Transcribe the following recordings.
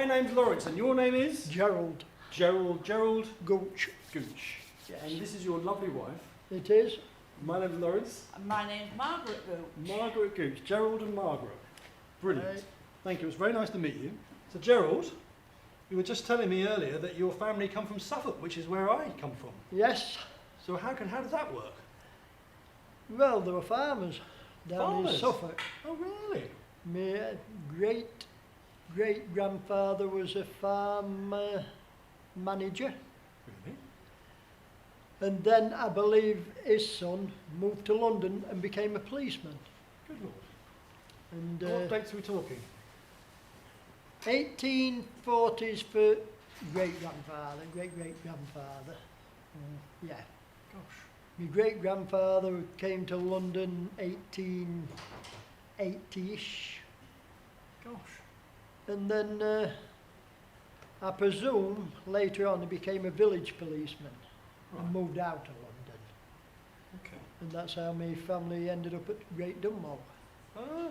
my name's Laurence, and your name is? Gerald. Gerald Gooch. Gooch. Yes. And this is your lovely wife. It is. My name's Laurence. And my name's Margaret Gooch. Margaret Gooch. Gerald and Margaret. Brilliant. Right. Thank you. It's very nice to meet you. So, Gerald, you were just telling me earlier that your family come from Suffolk, which is where I come from. Yes. So how does that work? Well, there were farmers down in Suffolk. Oh, really? My great-grandfather was a farm manager. Really? And then I believe his son moved to London and became a policeman. Good Lord. And What dates are we talking? 1840s for great-great-grandfather. Yeah. Gosh. My great-grandfather came to London 1880-ish. Gosh. And then I presume later on he became a village policeman Right. and moved out of London. Okay. And that's how my family ended up at Great Dunmow. Ah.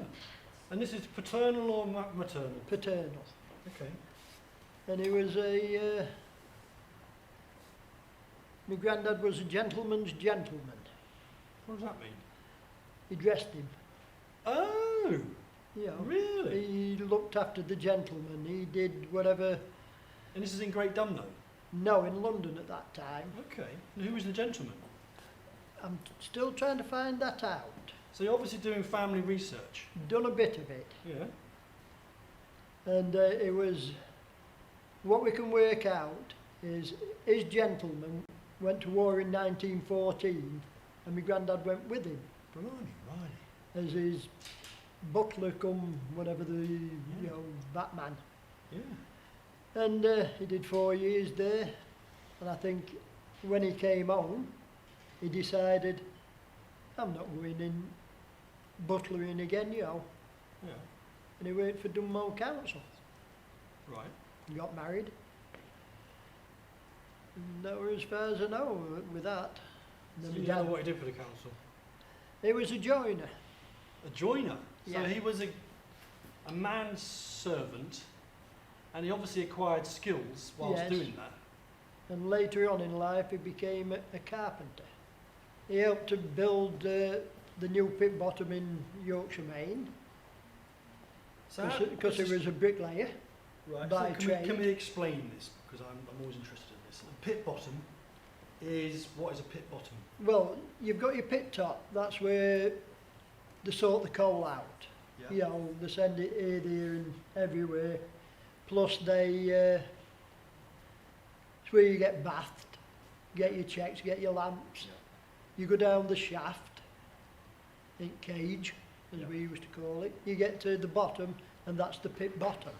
And this is paternal or maternal? Paternal. Okay. And he was my granddad was a gentleman's gentleman. What does that mean? He dressed him. Oh, You know, really? he looked after the gentleman. He did whatever. And this is in Great Dunmow? No, in London at that time. Okay. And who was the gentleman? I'm still trying to find that out. So you're obviously doing family research. Done a bit of it. Yeah. And it was, what we can work out is his gentleman went to war in 1914 and my granddad went with him Blimey, right. as his butler come whatever you know, Batman. Yeah. And he did 4 years there, and I think when he came home he decided I'm not going in butlering again, you know. Yeah. And he worked for Dunmow Council. Right. He got married. And that was as far as I know with that. And So then you my know dad- what he did for the council? He was a joiner. A joiner. So Yeah. he was a man's servant, and he obviously acquired skills whilst Yes. doing that. And later on in life he became a carpenter. He helped to build the new pit bottom in Yorkshire, Maine, So because he was a bricklayer. right. by So trade. can we explain this? Because I'm always interested in this. A pit bottom is, what is a pit bottom? Well, you've got your pit top, that's where they sort the coal out. Yeah. You know, they send it here, there and everywhere. Plus they, it's where you get bathed, get your checks, get your lamps. Yeah. You go down the shaft, in cage, as Yeah. we used to call it. You get to the bottom and that's the pit bottom.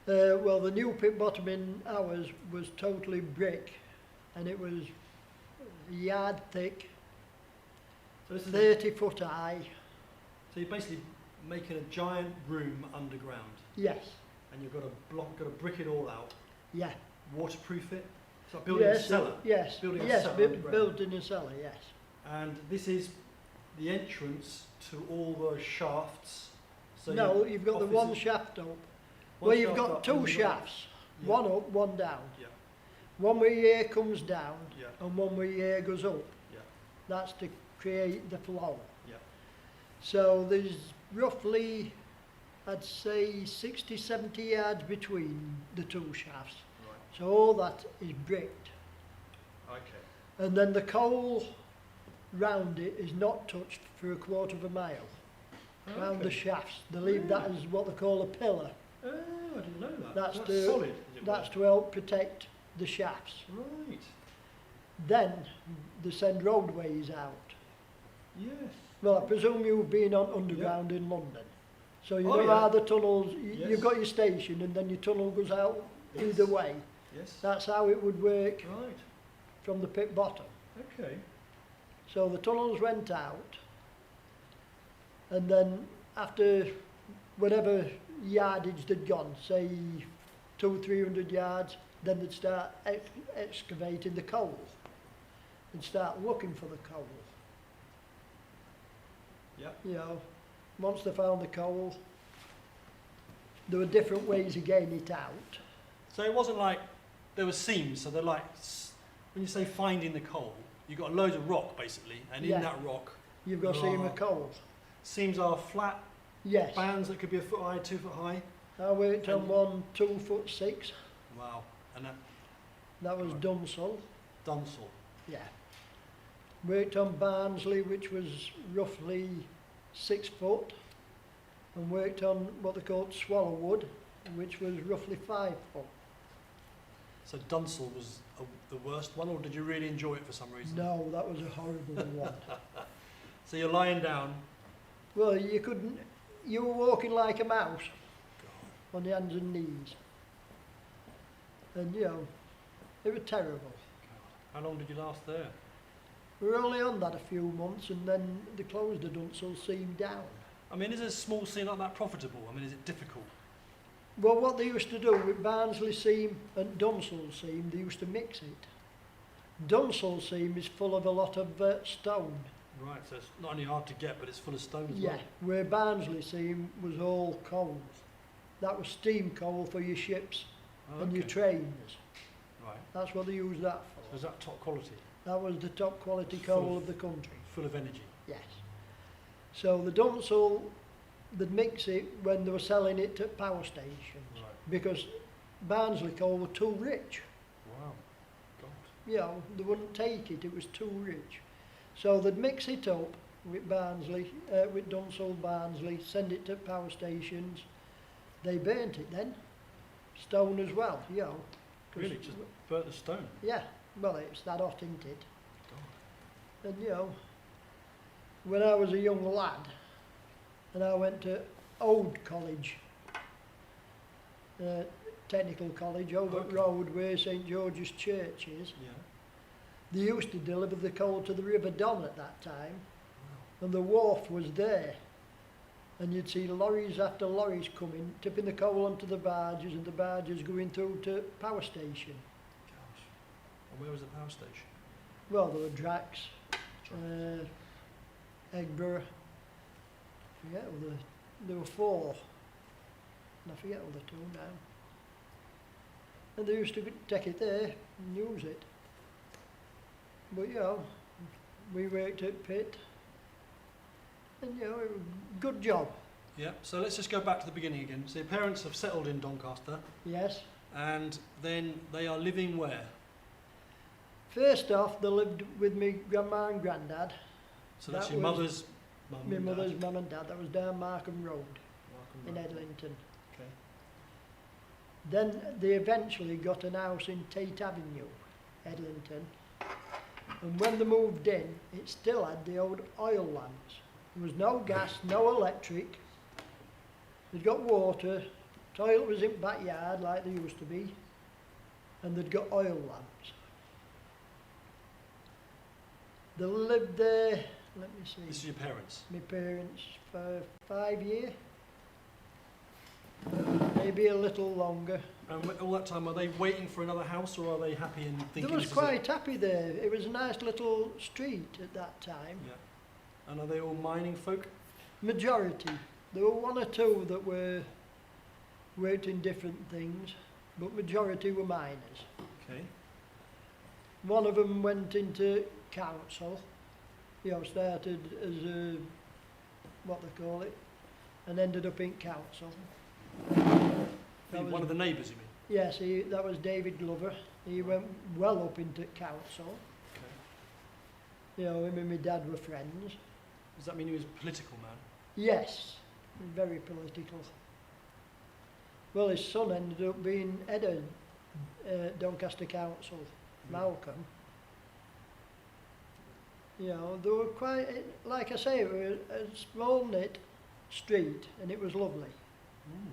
Yeah. Well, the new pit bottom in ours was totally brick and it was a yard thick, So this is 30 foot high. so you're basically making a giant room underground, Yes, and you've got to brick it all out, yeah. waterproof it. It's like building a cellar. Yes, Building a yes, cellar underground. built in a cellar, yes. And this is the entrance to all the shafts. So No, you've got the one offices- shaft up. one Well, you've shaft got up and two you've got- shafts, Yeah. one up, one down. Yeah, One where your air comes down yeah, and one where your air goes up. yeah, That's to create the flow. yeah. So there's roughly, I'd say 60, 70 yards between the two shafts. Right. So all that is bricked. Okay. And then the coal round it is not touched for a quarter of a mile. Round the shafts. They leave that as what they call a pillar. Oh, I didn't know that. That's So to- solid. As it That's were. to help protect the shafts. Right. Then they send roadways out. Yes. Well, I presume you've been on underground in London. So you Oh, know yeah. how the tunnels, Yes. you've got your station and then your tunnel goes out Yes. either way. Yes. That's how it would work Right. from the pit bottom. Okay. So the tunnels went out and then after whatever yardage they'd gone, say 200-300 yards, then they'd start excavating the coal. They'd start looking for the coal. Yeah. You know, once they found the coal, there were different ways of getting it out. So it wasn't like there were seams, so they're like, when you say finding the coal, you've got loads of rock basically, and Yeah. in that rock, You've got seam of coals. seams are flat Yes. bands that could be a foot high, 2 foot high. I worked on And- one 2'6". Wow. And that That was Right. Dunsall. Dunsall. Yeah. Worked on Barnsley, which was roughly 6 foot, and worked on what they called Swallowwood, which was roughly 5 foot. So Dunsall was the worst one, or did you really enjoy it for some reason? No, that was a horrible one. So you're lying down. Well, you couldn't, you were walking like a mouse God. on your hands and knees. And, you know, it was terrible. How long did you last there? We were only on that a few months, and then they closed the Dunsall seam down. I mean, is a small seam like that profitable? I mean, is it difficult? Well, what they used to do with Barnsley seam and Dunsall seam, they used to mix it. Dunsall seam is full of a lot of stone. Right, so it's not only hard to get, but it's full of stone as Yeah, well. where Barnsley seam was all coals. That was steam coal for your ships Oh, and your okay. trains. Right. That's what they used that So for. is that top quality? That was the top quality Full coal of- of the country. Full of energy? Yes. So the Dunsall, they'd mix it when they were selling it at power stations, Right. because Barnsley coal were too rich. Wow. God. You know, they wouldn't take it, it was too rich. So they'd mix it up with Barnsley, with Dunsall Barnsley, send it to power stations. They burnt it then. Stone as well, you know. 'cause- Really? Just burnt the stone? Yeah, well, it's that hot, isn't it? God. And, you know, when I was a young lad, and I went to Old College, Technical College, over at Okay. Road, where St George's Church is, Yeah. they used to deliver the coal to the River Don at that time, Wow. and the wharf was there. And you'd see lorries after lorries coming, tipping the coal onto the barges, and the barges going through to power station. Gosh. And where was the power station? Well, there were Drax, Eggborough, I forget all there were 4, and I forget all the 2 now. And they used to take it there and use it. But, you know, we worked at Pitt, and, you know, it was a good job. Yeah, so let's just go back to the beginning again. So your parents have settled in Doncaster, Yes. and then they are living where? First off, they lived with me grandma and granddad, So that's That your was mother's mum my and mother's dad. mum and dad. That was down Markham Road Markham in Road. Edlington. Okay. Then they eventually got an house in Tate Avenue, Edlington. And when they moved in, it still had the old oil lamps. There was no gas, no electric. They'd got water, toilet was in the backyard like they used to be, and they'd got oil lamps. They lived there, let me see, This is your parents. my parents for 5 years, maybe a little longer. And all that time, are they waiting for another house, or are they happy and thinking They was this quite happy there. It was a nice little street at that time. is it? Yeah. And are they all mining folk? Majority. There were 1 or 2 that were worked in different things, but majority were miners. Okay. One of them went into council, you know, started as a, what they call it, and ended up in council. That One was- of the neighbours, you mean? Yes, that was David Glover. He went well up into council. Okay. You know, him and my dad were friends. Does that mean he was a political man? Yes, very political. Well, his son ended up being head of Doncaster Council, Malcolm. You know, they were quite, like I say, it was a small knit street, and it was lovely. Mm.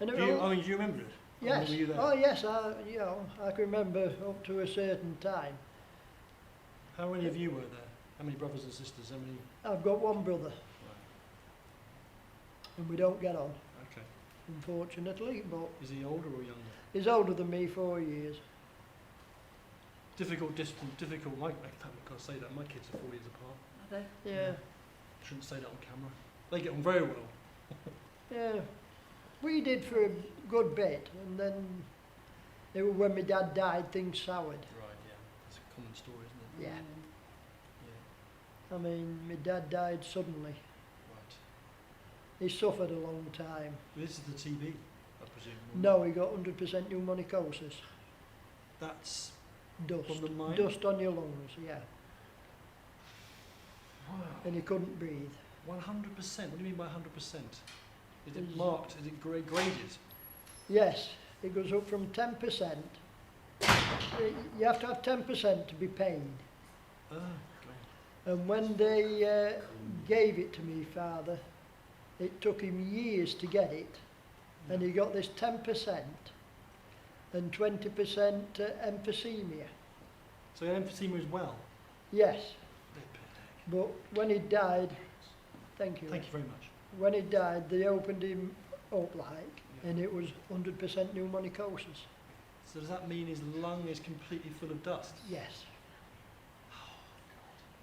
And it Do was you, all- I mean, do you remember it? Or yes, Were you there? oh yes, I can remember up to a certain time. How many of you were there? How many brothers and sisters? How many? I've got 1 brother, and we don't get on, Okay. unfortunately, but Is he older or younger? he's older than me 4 years. Difficult, difficult. I can't say that. My kids are 4 years apart. Are they? Yeah, Shouldn't say that on camera. They get on very well. yeah. We did for a good bit, and then it was when my dad died, things soured. Right, yeah. It's a common story, isn't it? Yeah. Yeah. I mean, my dad died suddenly. Right. He suffered a long time. This is the TB, I presume. No, he got 100% pneumonicosis. That's Dust. from the mine? Dust on your lungs, yeah. Wow. And he couldn't breathe. 100%? What do you mean by 100%? Is it Is- marked? Is it graded? Yes, it goes up from 10%. You have to have 10% to be paid. Ah, okay. And when they gave it to me father, it took him years to get it. And he got this 10% and 20% emphysema. So you had emphysema as well? Yes, but when he died, thank you. Thank you very much. When he died, they opened him up and it was 100% pneumonicosis. So does that mean his lung is completely full of dust? Yes.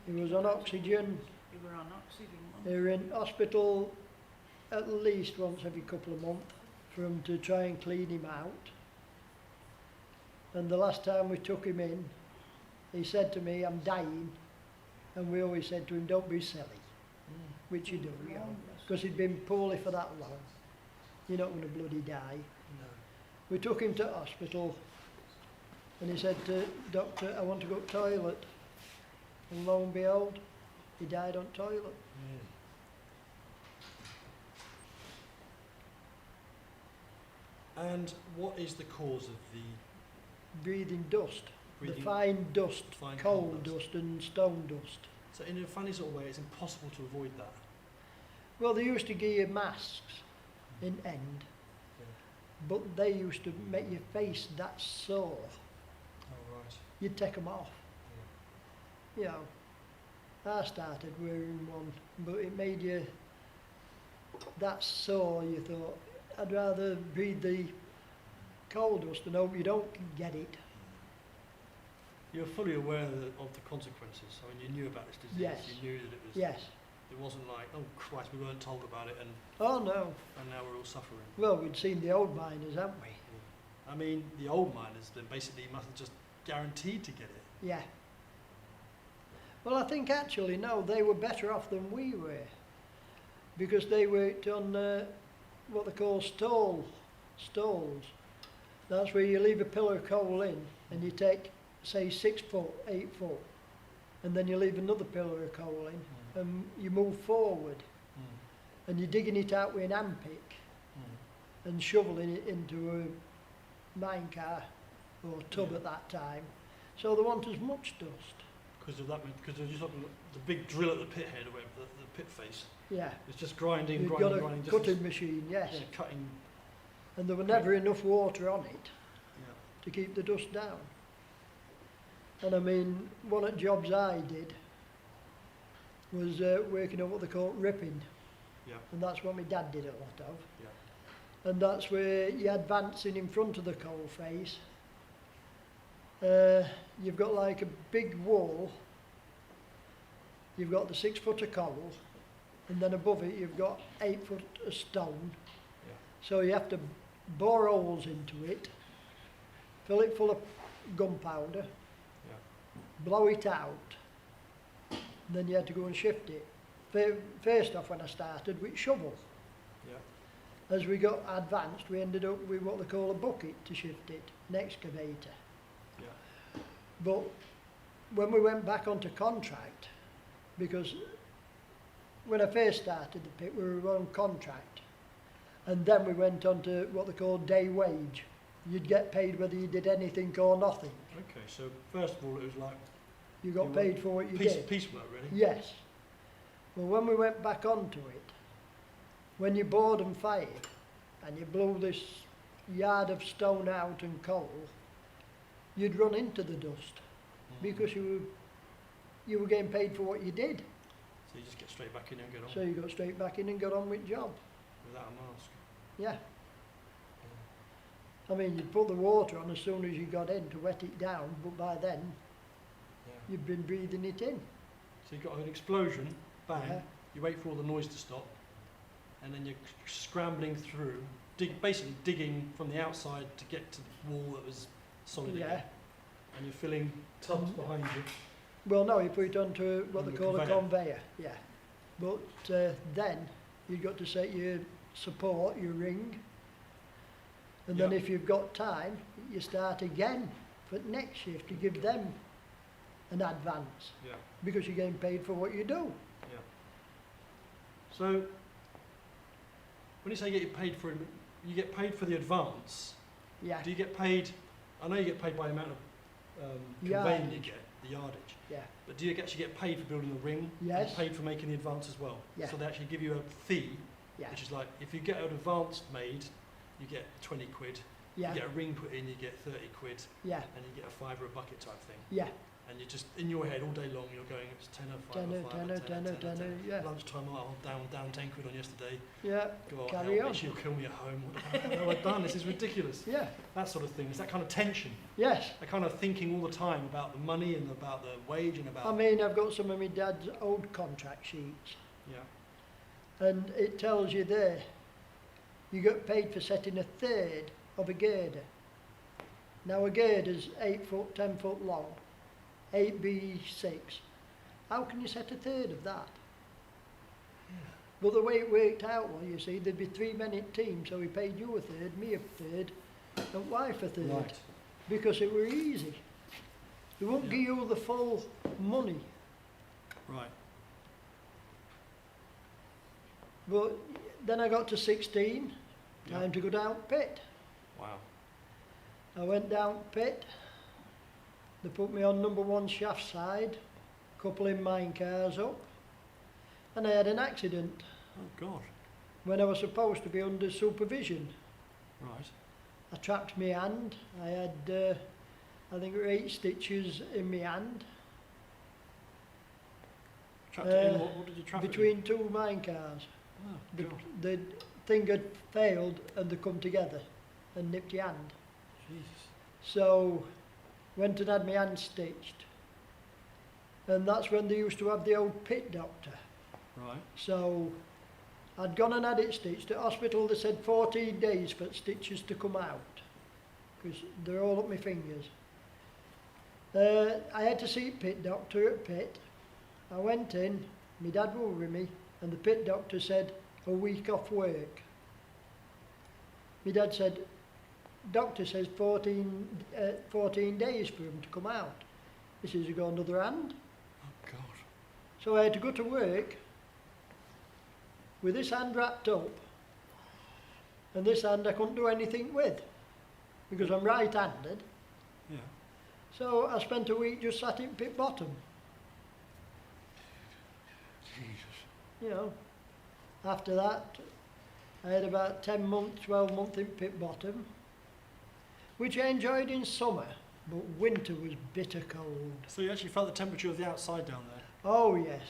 He was on oxygen. You were on oxygen, They weren't were in hospital at least once every couple of months for them to try and clean him out. And the last time we took him in, he said to me, "I'm dying." And we always said to him, "Don't be silly," which you do, you know, because he'd been poorly for that long. You're not going to bloody die. No. We took him to hospital and he said to doctor, "I want to go to toilet." And lo and behold, he died on toilet. Really? And what is the cause of the Breathing dust, breathing? the fine dust, fine coal dust? dust and stone dust. So in a funny sort of way, it's impossible to avoid that. Well, they used to give you masks in end, but they used to make your face that sore. Oh, right. You'd take them off. You know, I started wearing one, but it made you that sore. You thought, I'd rather breathe the coal dust and hope you don't get it. You were fully aware of the consequences. I mean, you knew about this disease. Yes. You knew that it was. Yes. It wasn't like, oh Christ, we weren't told about it, and Oh no. now we're all suffering. Well, we'd seen the old miners, haven't we? I mean, the old miners then basically must have just guaranteed to get it. Yeah. Well, I think actually, no, they were better off than we were. Because they worked on what they call stalls. That's where you leave a pillar of coal in and you take, say, 6 foot, 8 foot, and then you leave another pillar of coal in and you move forward and you're digging it out with an hand pick and shoveling it into a mine car or tub at that time. So there wasn't as much dust. Because of that, because they're just like the big drill at the pit head, or whatever, the pit face. Yeah. It's just grinding, You've grinding, got a grinding. just cutting as- machine, yes. Yeah, cutting. And there were never enough water on it Yeah. to keep the dust down. And I mean, one of the jobs I did was working on what they call ripping. Yeah. And that's what my dad did a lot of. Yeah. And that's where you're advancing in front of the coal face. You've got like a big wall. You've got the 6 foot of coal. And then above it you've got 8 foot of stone. Yeah. So you have to bore holes into it, fill it full of gunpowder, blow it out, and then you had to go and shift it. First off, when I started, with shovel. Yeah. As we got advanced, we ended up with what they call a bucket to shift it, an excavator. Yeah. But when we went back onto contract, because when I first started the pit, we were on contract, and then we went on to what they call day wage. You'd get paid whether you did anything or nothing. Okay, so first of all, it was like You got You paid for what you did. piecework, really. Yes. Well, when we went back onto it, when you bored and fired, and you blew this yard of stone out and coal, you'd run into the dust because you were getting paid for what you did. So you just get straight back in and get on So you got straight back in and got on with the job. without a mask. Yeah. I mean, you'd put the water on as soon as you got in to wet it down, but by then Yeah. you'd been breathing it in. So you've got an explosion, bang, Yeah. you wait for all the noise to stop, and then you're scrambling through basically digging from the outside to get to the wall that was solid Yeah. again. And you're filling tubs behind you. Well, no, you put it onto what On they the call a conveyor. conveyor, yeah. But then you've got to set your support, your ring, and then Yeah. if you've got time, you start again for the next shift to give them an advance Yeah. because you're getting paid for what you do. Yeah. So, when you say you get paid for it, you get paid for the advance. Yeah, Do you get paid? I know you get paid by the amount of conveying you Yardage. get, the yardage. yeah, But do you actually get paid for building the ring? Yes. And paid for making the advance as well? Yeah. So they actually give you a fee, yeah, which is like, if you get an advance made, you get 20 quid. yeah, You get a ring put in, you get 30 quid. yeah, And you get a fiver a bucket type thing. yeah, And you're just, in your head all day long, you're going, it's tenner, fiver, tenner, yeah, Lunchtime, oh, down 10 quid on yesterday. yeah, God, Carry help on. me, she'll kill me at home. What have I done? This is ridiculous. yeah, That sort of thing. It's that kind of tension. yes. That kind of thinking all the time about the money and about the wage and about... I mean, I've got some of my dad's old contract sheets, yeah. and it tells you there, you get paid for setting a third of a girder. Now a girder's 8 foot, 10 foot long, 8B6. How can you set a third of that? But the way it worked out was, you see, there'd be 3 men in team, so he paid you a third, me a third, and wife a third, Right. because it were easy. They won't Yeah. give you the full money. Right. But then I got to 16, Yeah. time to go down pit. Wow. I went down pit, they put me on number 1 shaft side, coupling mine cars up, and I had an accident Oh, God. when I was supposed to be under supervision. Right. I trapped my hand, I had, I think, 8 stitches in my hand, Trapped it in, what did you trap it in? between 2 mine cars. Oh, The, God. the thing had failed and they come together and nipped your hand. Jesus. So, went and had my hand stitched. And that's when they used to have the old pit doctor. Right. So, I'd gone and had it stitched. At hospital they said 14 days for stitches to come out, because they're all up my fingers. I had to see pit doctor at pit. I went in, my dad was with me, and the pit doctor said, a week off work. My dad said, doctor says 14 days for him to come out. He says, you got another hand? Oh, God. So I had to go to work with this hand wrapped up, and this hand I couldn't do anything with because I'm right-handed. Yeah. So I spent a week just sat in pit bottom, Jesus. you know. After that, I had about 10 months, 12 months in pit bottom, which I enjoyed in summer, but winter was bitter cold. So you actually felt the temperature of the outside down there? Oh yes.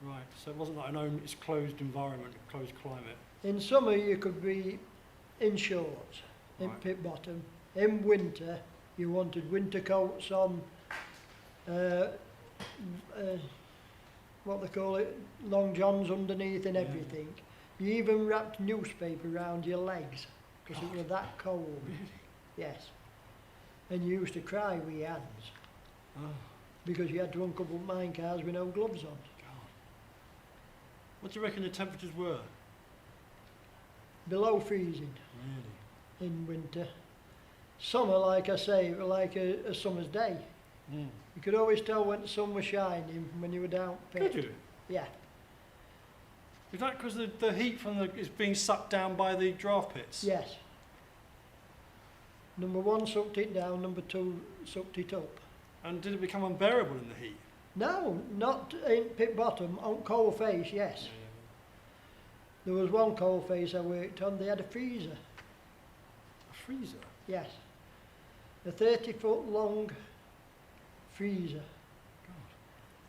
Right. So it wasn't like an own, it's closed environment, closed climate. In summer you could be in shorts, in Right. pit bottom. In winter you wanted winter coats on, what they call it, long johns underneath and Yeah. everything. You even wrapped newspaper around your legs because it God. was that cold. Really? Yes. And you used to cry with your hands Oh, because you had to uncouple mine cars with no gloves on. God. What do you reckon the temperatures were? Below freezing Really? in winter. Summer, like I say, were like a summer's day. Mm. You could always tell when the sun was shining when you were down pit. Could you? Yeah, Is that because the heat from the is being sucked down by the draft pits? yes. Number 1 sucked it down, number 2 sucked it up. And did it become unbearable in the heat? No, not in pit bottom, on coal face, yes. There was one coal face I worked on, they had a freezer, A freezer? yes. A 30-foot long freezer.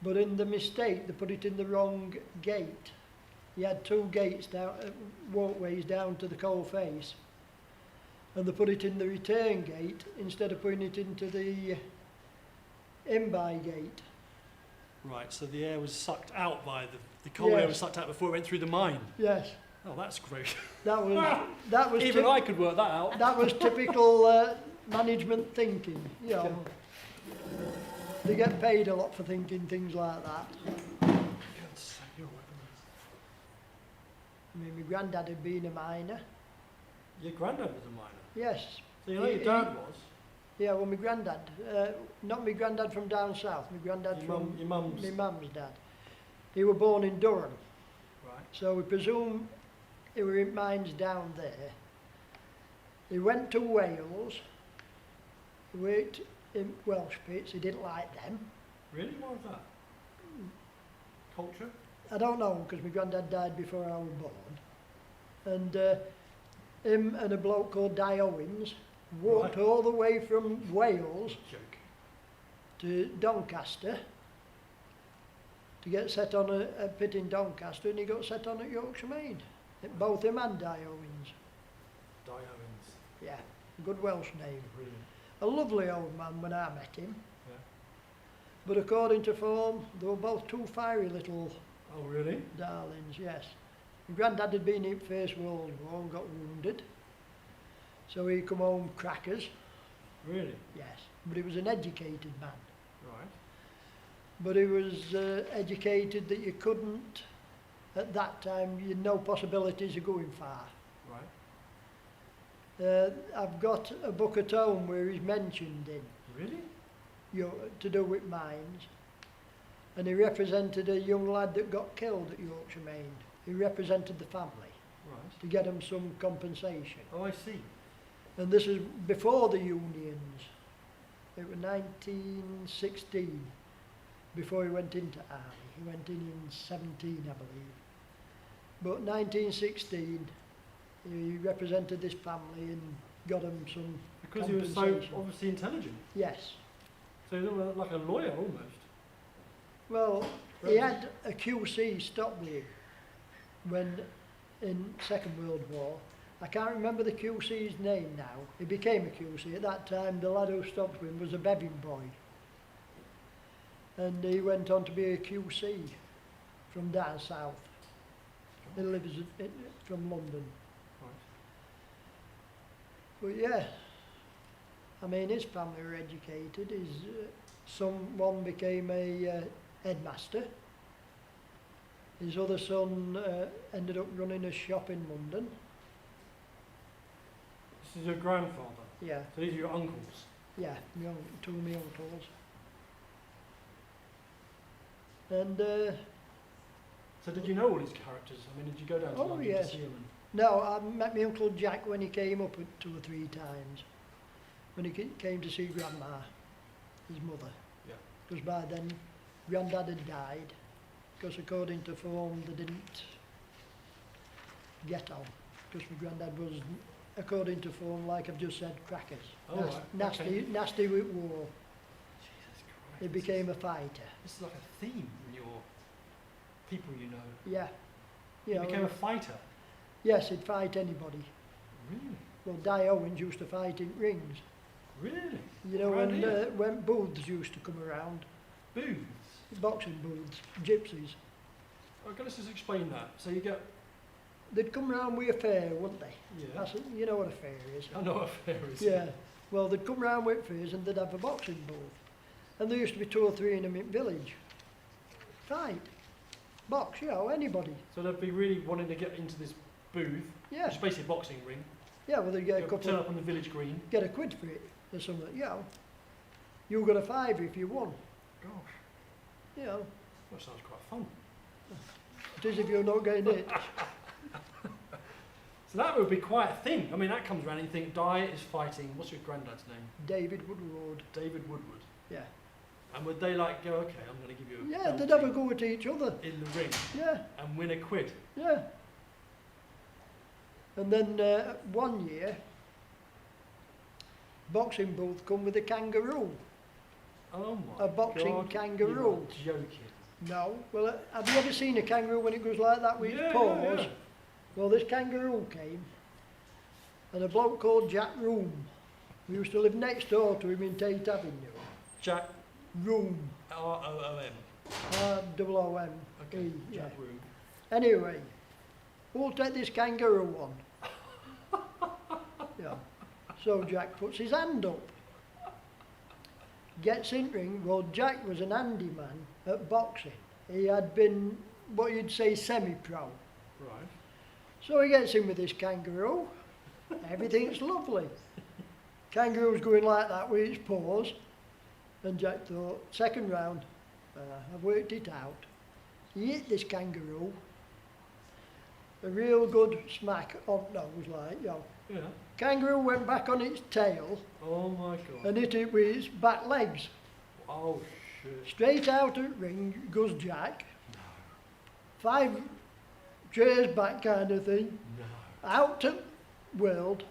But in the mistake, they put it in the wrong gate. You had 2 gates down, walkways down to the coal face. And they put it in the return gate instead of putting it into the in-by gate. Right, so the air was sucked out by the cold air Yes. was sucked out before it went through the mine. Yes, Oh, that's great. That was Even I could work that out. that was typical management thinking. You know, they get paid a lot for thinking things like that. I mean, my granddad had been a miner. Your granddad was a miner. Yes. So you know your dad was. Yeah, well, my granddad, not my granddad from down south, my granddad from Your mum's. my mum's dad. He was born in Durham, Right. so we presume he were in mines down there. He went to Wales, he worked in Welsh pits, he didn't like them. Really? Why was that? Culture? I don't know, because my granddad died before I was born. And him and a bloke called Di Owens walked Right. all the way from Wales Joke. to Doncaster to get set on a pit in Doncaster, and he got set on at Yorkshire Main. Both him and Di Owens. Di Owens. Yeah, good Welsh name. Brilliant. A lovely old man when I met him. Yeah. But according to form, they were both two fiery little Oh, really? darlings, yes. My granddad had been in First World War and got wounded. So he come home crackers, Really? yes. But he was an educated man. Right. But he was educated that you couldn't, at that time, you had no possibilities of going far. Right. I've got a book at home where he's mentioned in, Really? you know, to do with mines. And he represented a young lad that got killed at Yorkshire Main. He represented the family Right. to get him some compensation. Oh, I see. And this is before the unions. It was 1916, before he went into army. He went in 17, I believe. But 1916, he represented this family and got him some Because he was so compensation. obviously intelligent. Yes. So he was like a lawyer almost. Well, he had a QC stop with him when in Second World War. I can't remember the QC's name now. He became a QC. At that time, the lad who stopped with him was a bebbing boy. And he went on to be a QC from down south. He lives from London. Right. But yeah, I mean, his family were educated. His one became a headmaster. His other son ended up running a shop in London. This is your grandfather. Yeah, So these are your uncles. yeah, two of my uncles. And So did you know all these characters? I mean, did you go down to Oh, London yes. to see them? no, I met my Uncle Jack when he came up 2 or 3 times. When he came to see Grandma, his mother. Yeah. Because by then, Granddad had died. Because according to form, they didn't get on. Because my Granddad was, according to form, like I've just said, crackers. Oh, right. Nasty, Okay. nasty with war. Jesus Christ. He became a fighter. This is like a theme in your people you know. Yeah. He You know, became a fighter. yes, he'd fight anybody. Really? Well, Di Owens used to fight in rings. Really? You know, Around here? when booths used to come around, Booths. boxing booths, gypsies, Oh, let's just explain that. So you get. they'd come round with a fair, wouldn't they? Yeah. That's, you know what a fair is. I know what a fair is. Yeah. Well, they'd come round with fairs and they'd have a boxing booth. And there used to be 2 or 3 in them in village. Fight. Box, you know, anybody. So they'd be really wanting to get into this booth. Yeah. It's basically a boxing ring. Yeah, well, they'd get a Turn couple, up on the village green. get a quid for it or something, you know. You got a 5 if you won, Gosh, you know. that sounds quite fun. It is if you're not getting it. So that would be quite a thing. I mean, that comes around and you think, Di is fighting, what's your granddad's name? David Woodward. David Woodward. Yeah. And would they like go, okay, I'm going to give you a Yeah, they'd penalty have a go at each other. in the ring Yeah, and win a quid? yeah. And then one year, boxing booth come with a kangaroo. Oh my A boxing God, kangaroo. You are joking. No, well, have you ever seen a kangaroo when it goes like that with its paws? Yeah. Well, this kangaroo came, and a bloke called Jack Room, we used to live next door to him in Tate Avenue. Jack Room, R-O-O-M. R-O-O-M. Okay, yeah. Jack Room. Anyway, who'll take this kangaroo one? Yeah. So Jack puts his hand up. Gets in ring. Well, Jack was an handyman at boxing. He had been what you'd say semi-pro. Right. So he gets in with this kangaroo. Everything's lovely. Kangaroo's going like that with its paws. And Jack thought, second round, I've worked it out. He hit this kangaroo. A real good smack on the nose, like, you know. Yeah. Kangaroo went back on its tail Oh my God. and hit it with its back legs. Oh shit. Straight out of ring goes Jack. No. 5 chairs back kind of thing. No. Out to world.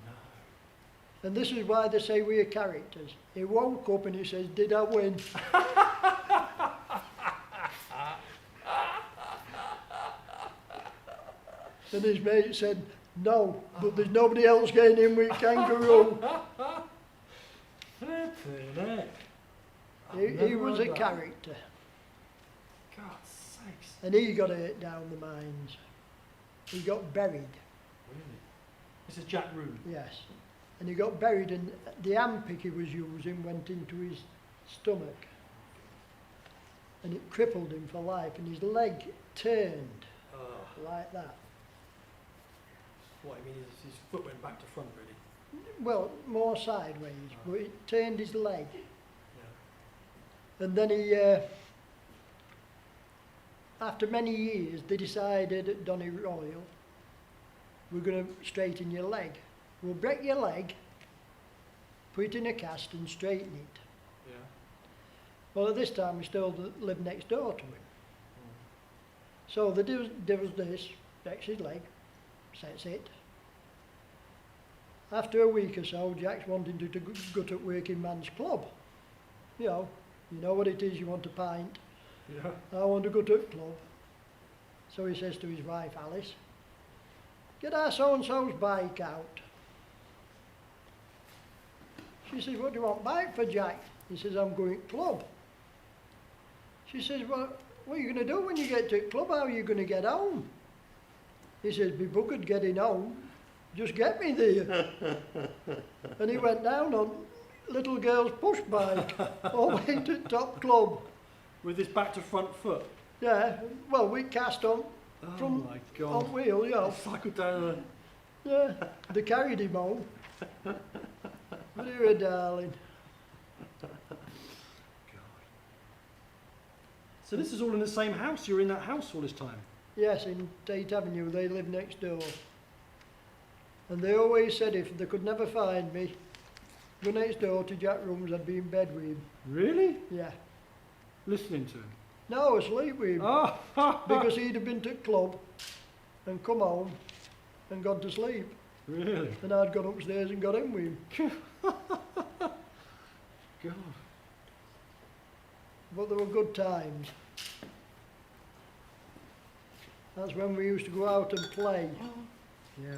No. And this is why they say we're characters. He woke up and he says, did I win? And his mate said, no, but there's nobody else getting in with kangaroo. Flipping heck. I've He never was heard a that. character. God's sakes. And he got hurt down the mines. He got buried, Really? This is Jack Roon. yes. And he got buried and the handpick he was using went into his stomach. And it crippled him for life and his leg turned like that. What, I mean, his foot went back to front, really? Well, more sideways, but it turned his leg. Yeah. And then he, after many years, they decided at Donny Royal, we're going to straighten your leg. We'll break your leg, put it in a cast and straighten it. Yeah. Well, at this time, we still lived next door to him. So they do this, breaks his leg, sets it. After a week or so, Jack's wanting to go to working man's club. You know what it is, you want a pint. Yeah. I want to go to a club. So he says to his wife, Alice, get our so-and-so's bike out. She says, what do you want bike for, Jack? He says, I'm going to club. She says, well, what are you going to do when you get to the club? How are you going to get home? He says, be buggered getting home. Just get me there. And he went down on little girl's push bike all the way to top club. With his back to front foot? Yeah, well, we cast on Oh from my God. on wheel, you know. Cycled down Yeah, they carried him home. But he was a darling. So this is all in the same house? You're in that house all this time? Yes, in Tate Avenue, they live next door. And they always said if they could never find me, go next door to Jack Rooms, I'd be in bed with him. Really? Yeah. Listening to him? No, asleep with him. Oh! Because he'd have been to the club and come home and gone to sleep. Really? And I'd gone upstairs and got in with him. God. But they were good times. That's when we used to go out and play. Yeah.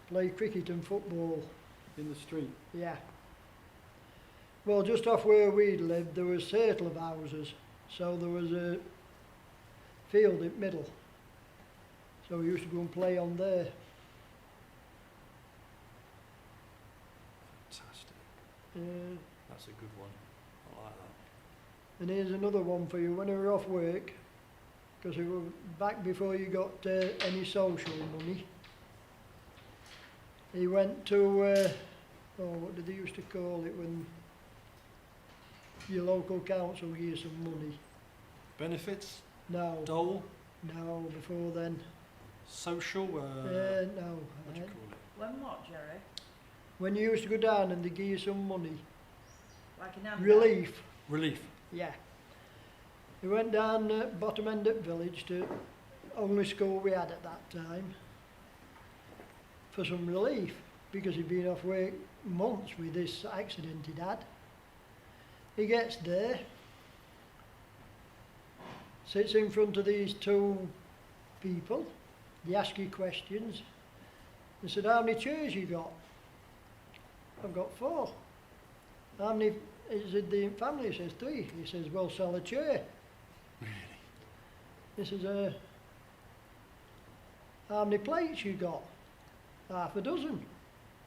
Play cricket and football. In the street? Yeah. Well, just off where we lived, there was circle of houses. So there was a field in the middle. So we used to go and play on there. Fantastic. Uh, That's a good one. I like that. and here's another one for you. When we were off work, because we were back before you got any social money, he went to, what did they used to call it when your local council gave you some money? Benefits? No, Dole? no, before then. Social? No. What do you call it? When what, Jerry? When you used to go down and they give you some money, Like an hand relief, Relief. yeah. We went down bottom end of village to only school we had at that time for some relief because he'd been off work months with this accident he'd had. He gets there, sits in front of these two people, they ask you questions. They said, how many chairs you got? I've got 4. How many is it the family? He says 3. He says, well, sell a chair. Really? He says, how many plates you got? Half a dozen.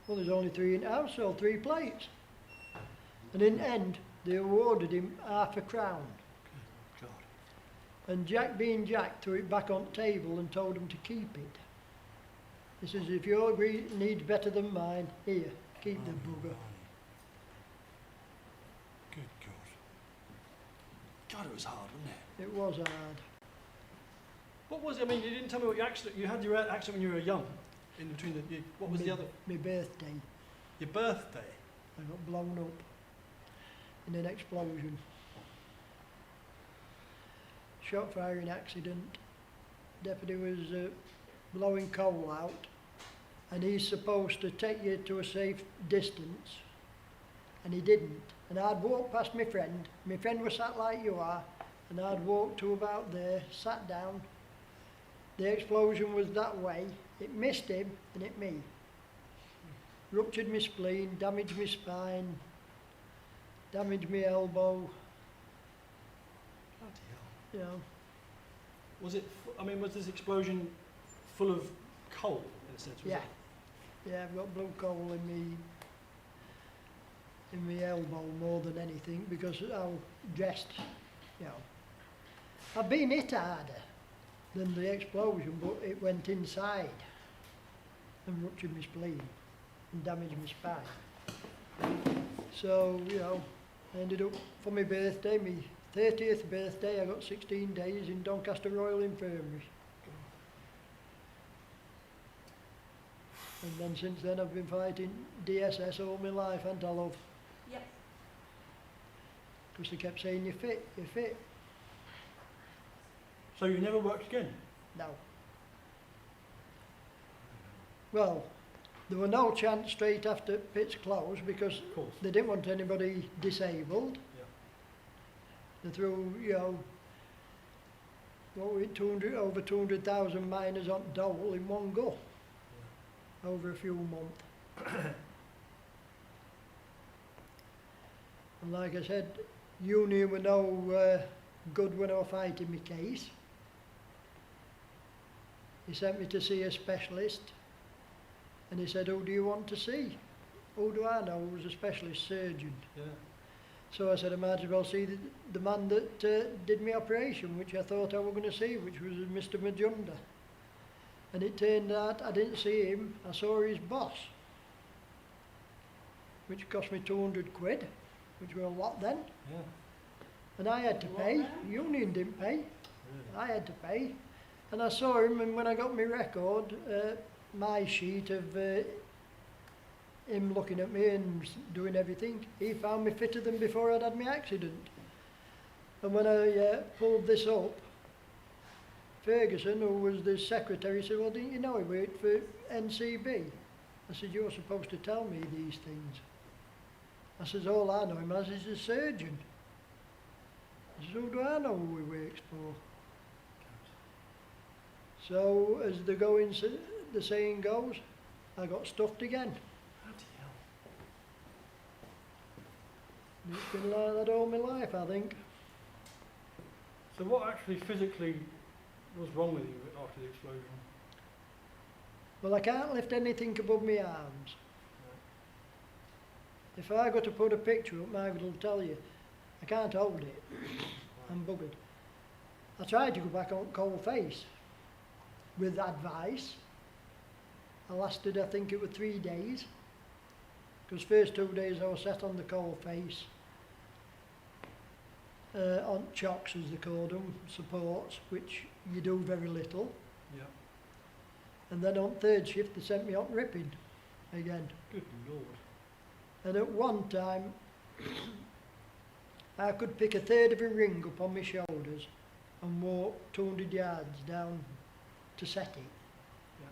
Well, there's only 3 in the house, so 3 plates. And in the end, they awarded him half a crown. God. And Jack being Jack threw it back on the table and told him to keep it. He says, if your needs better than mine, here, keep the bugger. Good God. God, it was hard, wasn't it? It was hard. What was it? I mean, you didn't tell me what your accident. You had your accident when you were young. In between what was the other? My birthday. Your birthday. I got blown up in an explosion. Shot firing accident. Deputy was blowing coal out, and he's supposed to take you to a safe distance, and he didn't. And I'd walked past my friend. My friend was sat like you are, and I'd walked to about there, sat down. The explosion was that way. It missed him and hit me. Ruptured my spleen, damaged my spine, damaged my elbow. Bloody hell. You know, Was it? I mean, was this explosion full of coal in a sense? Was yeah, it? yeah. I've got blue coal in my elbow more than anything because I'm dressed. You know, I've been hit harder than the explosion, but it went inside and ruptured my spleen and damaged my spine. So, you know, I ended up, for my birthday, my 30th birthday, I got 16 days in Doncaster Royal Infirmary. And then since then I've been fighting DSS all my life, haven't I, love? Yes. Because they kept saying, you're fit, you're fit. So you never worked again? No. Well, there were no chance straight after pits closed because Of course. they didn't want anybody disabled. Yeah. They threw, you know, what were it, over 200,000 miners on dole in one go over a few months. And like I said, union were no good when I was fighting my case. He sent me to see a specialist, and he said, who do you want to see? Who do I know who's a specialist surgeon? Yeah. So I said, I might as well see the man that did my operation, which I thought I was going to see, which was Mr. Majunda. And it turned out I didn't see him, I saw his boss, which cost me 200 quid, which were a lot then. Yeah. And I had to pay, union didn't pay, Really. I had to pay. And I saw him, and when I got my record, my sheet of him looking at me and doing everything, he found me fitter than before I'd had my accident. And when I pulled this up, Ferguson, who was the secretary, said, well, didn't you know he worked for NCB? I said, you're supposed to tell me these things. I says, all I know him as is a surgeon. I says, who do I know who he works for? So, as the saying goes, I got stuffed again. Bloody hell. It's been like that all my life, I think. So what actually physically was wrong with you after the explosion? Well, I can't lift anything above my arms. If I go to put a picture up, Margaret will tell you, I can't hold it. I'm buggered. I tried to go back on cold face with advice. I lasted, I think it was 3 days. Because first 2 days I was sat on the cold face, on chocks as they call them, supports, which you do very little. Yeah. And then on third shift they sent me on ripping again. Good Lord. And at one time, I could pick a third of a ring up on my shoulders and walk 200 yards down to set it. Yeah.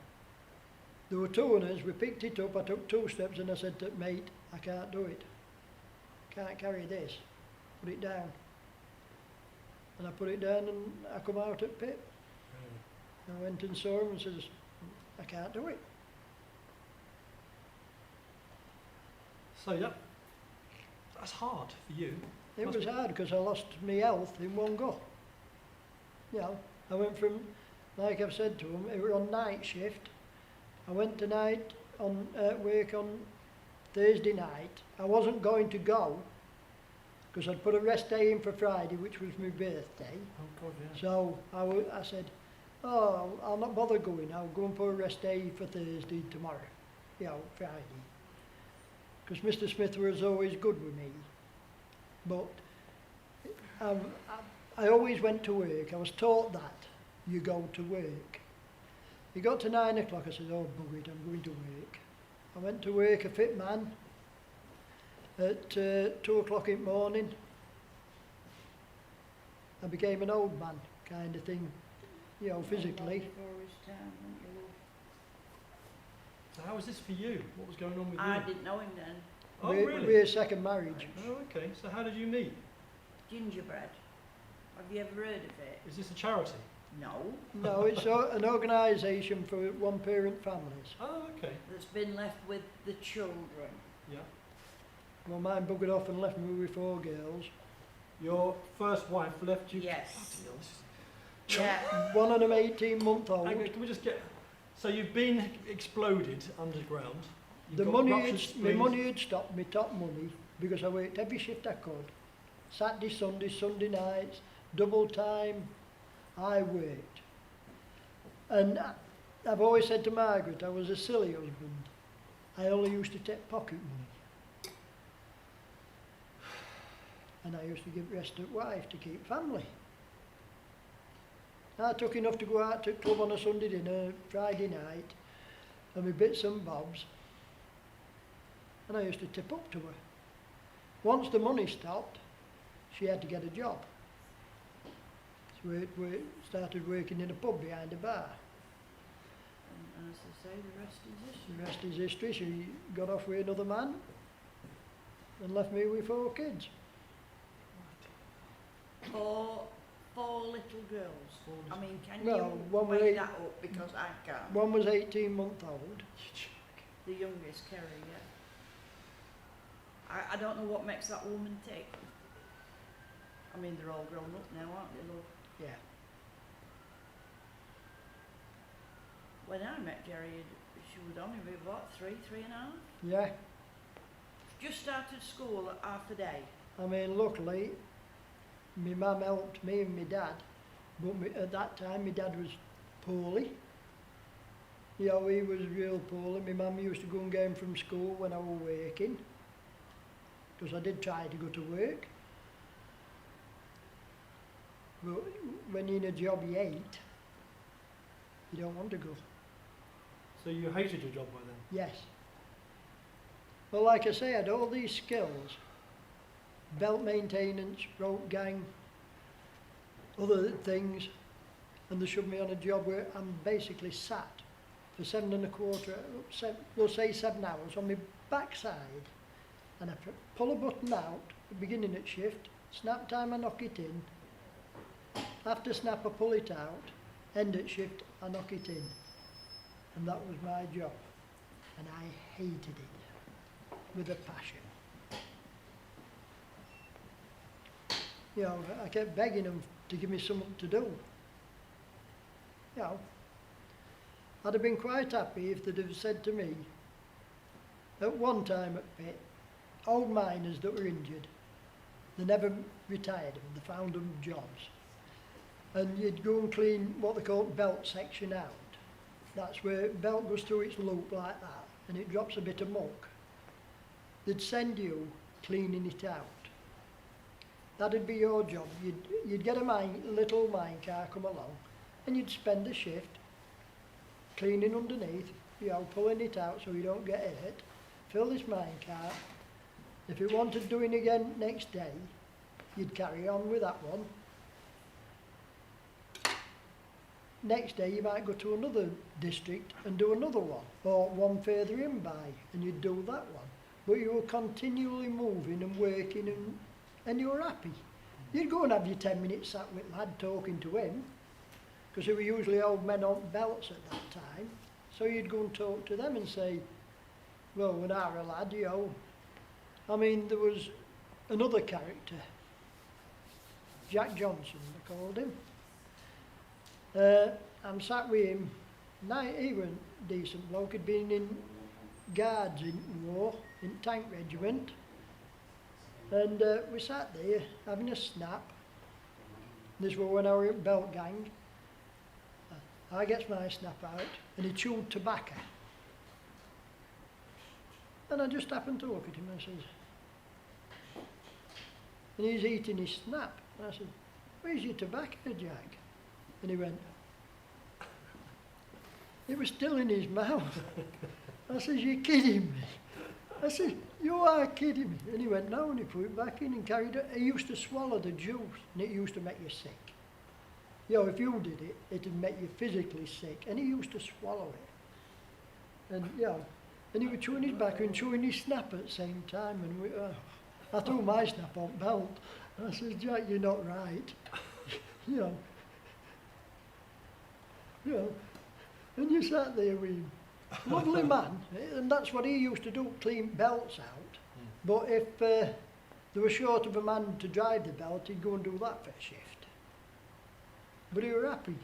There were 2 of us, we picked it up, I took 2 steps and I said to mate, I can't do it. Can't carry this. Put it down. And I put it down and I come out at pit. Really? I went and saw him and says, I can't do it. So yeah, that's hard for you. It Must was be. hard because I lost my health in one go. You know, I went from like I've said to them, it were on night shift. I went to night on work on Thursday night. I wasn't going to go because I'd put a rest day in for Friday, which was my birthday. Oh God, yeah. So I said, oh, I'll not bother going. I'll go and put a rest day for Thursday tomorrow, Friday. Because Mr. Smith was always good with me. But I always went to work. I was taught that you go to work. It got to 9 o'clock. I said, oh, bugger it, I'm going to work. I went to work a fit man at 2 o'clock in the morning. I became an old man kind of thing, physically. Before his time, weren't you? So how was this for you? What was going on with I you? didn't know him then. Oh, really? We're second marriage. Oh, okay. So how did you meet? Gingerbread. Have you ever heard of it? Is this a charity? No. No, it's an organisation for one-parent families. Oh, okay. That's been left with the children. Yeah. Well, mine buggered off and left me with 4 girls. Your first wife left you? Yes. Bloody hell, this is- Yeah. One of them 18-month-old. Hang on, can we just get... So you've been exploded underground. You've The got money, ruptured my spleens. money had stopped, my top money, because I worked every shift I could. Saturday, Sunday nights, double time, I worked. And I've always said to Margaret, I was a silly husband. I only used to take pocket money. And I used to give rest at wife to keep family. I took enough to go out to club on a Sunday dinner, Friday night, and my bits and bobs. And I used to tip up to her. Once the money stopped, she had to get a job. So we started working in a pub behind a bar. And as I say, the rest is history. The rest is history. She got off with another man and left me with 4 kids. Four little girls. I mean, can Well, you one was weigh eight- that up? Because I can't. One was 18-month-old. The youngest, Kerry, yeah. I don't know what makes that woman tick. I mean, they're all grown up now, aren't they, love? Yeah. When I met Jerry, she would only be, what, 3 and a half? Yeah. Just started school at half a day. I mean, luckily, my mum helped me and my dad, but at that time my dad was poorly. He was real poorly. My mum used to go and get him from school when I was working, because I did try to go to work. But when you're in a job you hate, you don't want to go. So you hated your job by then? Yes. Well, like I say, I had all these skills. Belt maintenance, rope gang, other things, and they shoved me on a job where I'm basically sat for 7 1/4, we'll say 7 hours on my backside, and I pull a button out, beginning at shift, snap time I knock it in, after snap I pull it out, end at shift I knock it in, and that was my job, and I hated it with a passion. I kept begging them to give me something to do. I'd have been quite happy if they'd have said to me, at one time at Pitt, old miners that were injured, they never retired them, they found them jobs. And you'd go and clean what they call belt section out. That's where belt goes through its loop like that, and it drops a bit of muck. They'd send you cleaning it out. That'd be your job. You'd get a little mine car come along, and you'd spend a shift cleaning underneath, pulling it out so you don't get hit, fill this mine car. If you wanted doing again next day, you'd carry on with that one. Next day you might go to another district and do another one, or one further in by, and you'd do that one. But you were continually moving and working, and you were happy. You'd go and have your 10 minutes sat with lad talking to him, because they were usually old men on belts at that time. So you'd go and talk to them and say, well, when I were a lad, I mean, there was another character, Jack Johnson, they called him. I'm sat with him. He was a decent bloke. He'd been in guards in war, in tank regiment. And we sat there having a snap. This was when I was at Belt Gang. I gets my snap out and he chewed tobacco. And I just happened to look at him and I says, and he's eating his snap. And I said, where's your tobacco, Jack? And he went, it was still in his mouth. I says, you're kidding me. I said, you are kidding me. And he went, no, and he put it back in and carried it. He used to swallow the juice and it used to make you sick. You know, if you did it, it'd make you physically sick. And he used to swallow it. And, you know, and he was chewing his back and chewing his snap at the same time. And I threw my snap on belt. And I said, Jack, you're not right. you know. You know. And you sat there with him. Lovely man. And that's what he used to do, clean belts out. But if they were short of a man to drive the belt, he'd go and do that for a shift. But he were happy.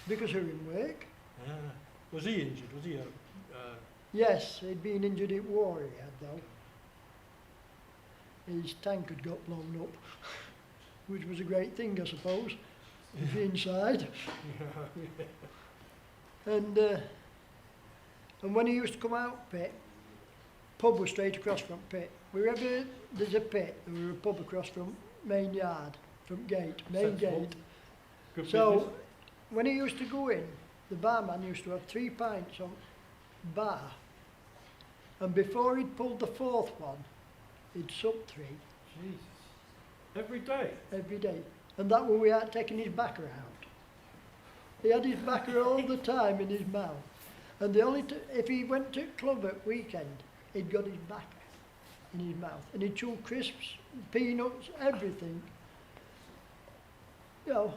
Because he was in work. Was he injured? Was he Yes, he'd been injured at war, he had though. His tank had got blown up, which was a great thing, I suppose, if you're inside. And when he used to come out pit, pub was straight across from pit. Wherever there's a pit, there was a pub across from main yard, from gate, main Sensible. gate. good So business? when he used to go in, the barman used to have 3 pints on bar. And before he'd pulled the 4th one, he'd sup 3 Jesus. Every day? every day. And that was without taking his backer out. He had his backer all the time in his mouth. And the only if he went to club at weekend, he'd got his backer in his mouth. And he'd chew crisps, peanuts, everything. You know.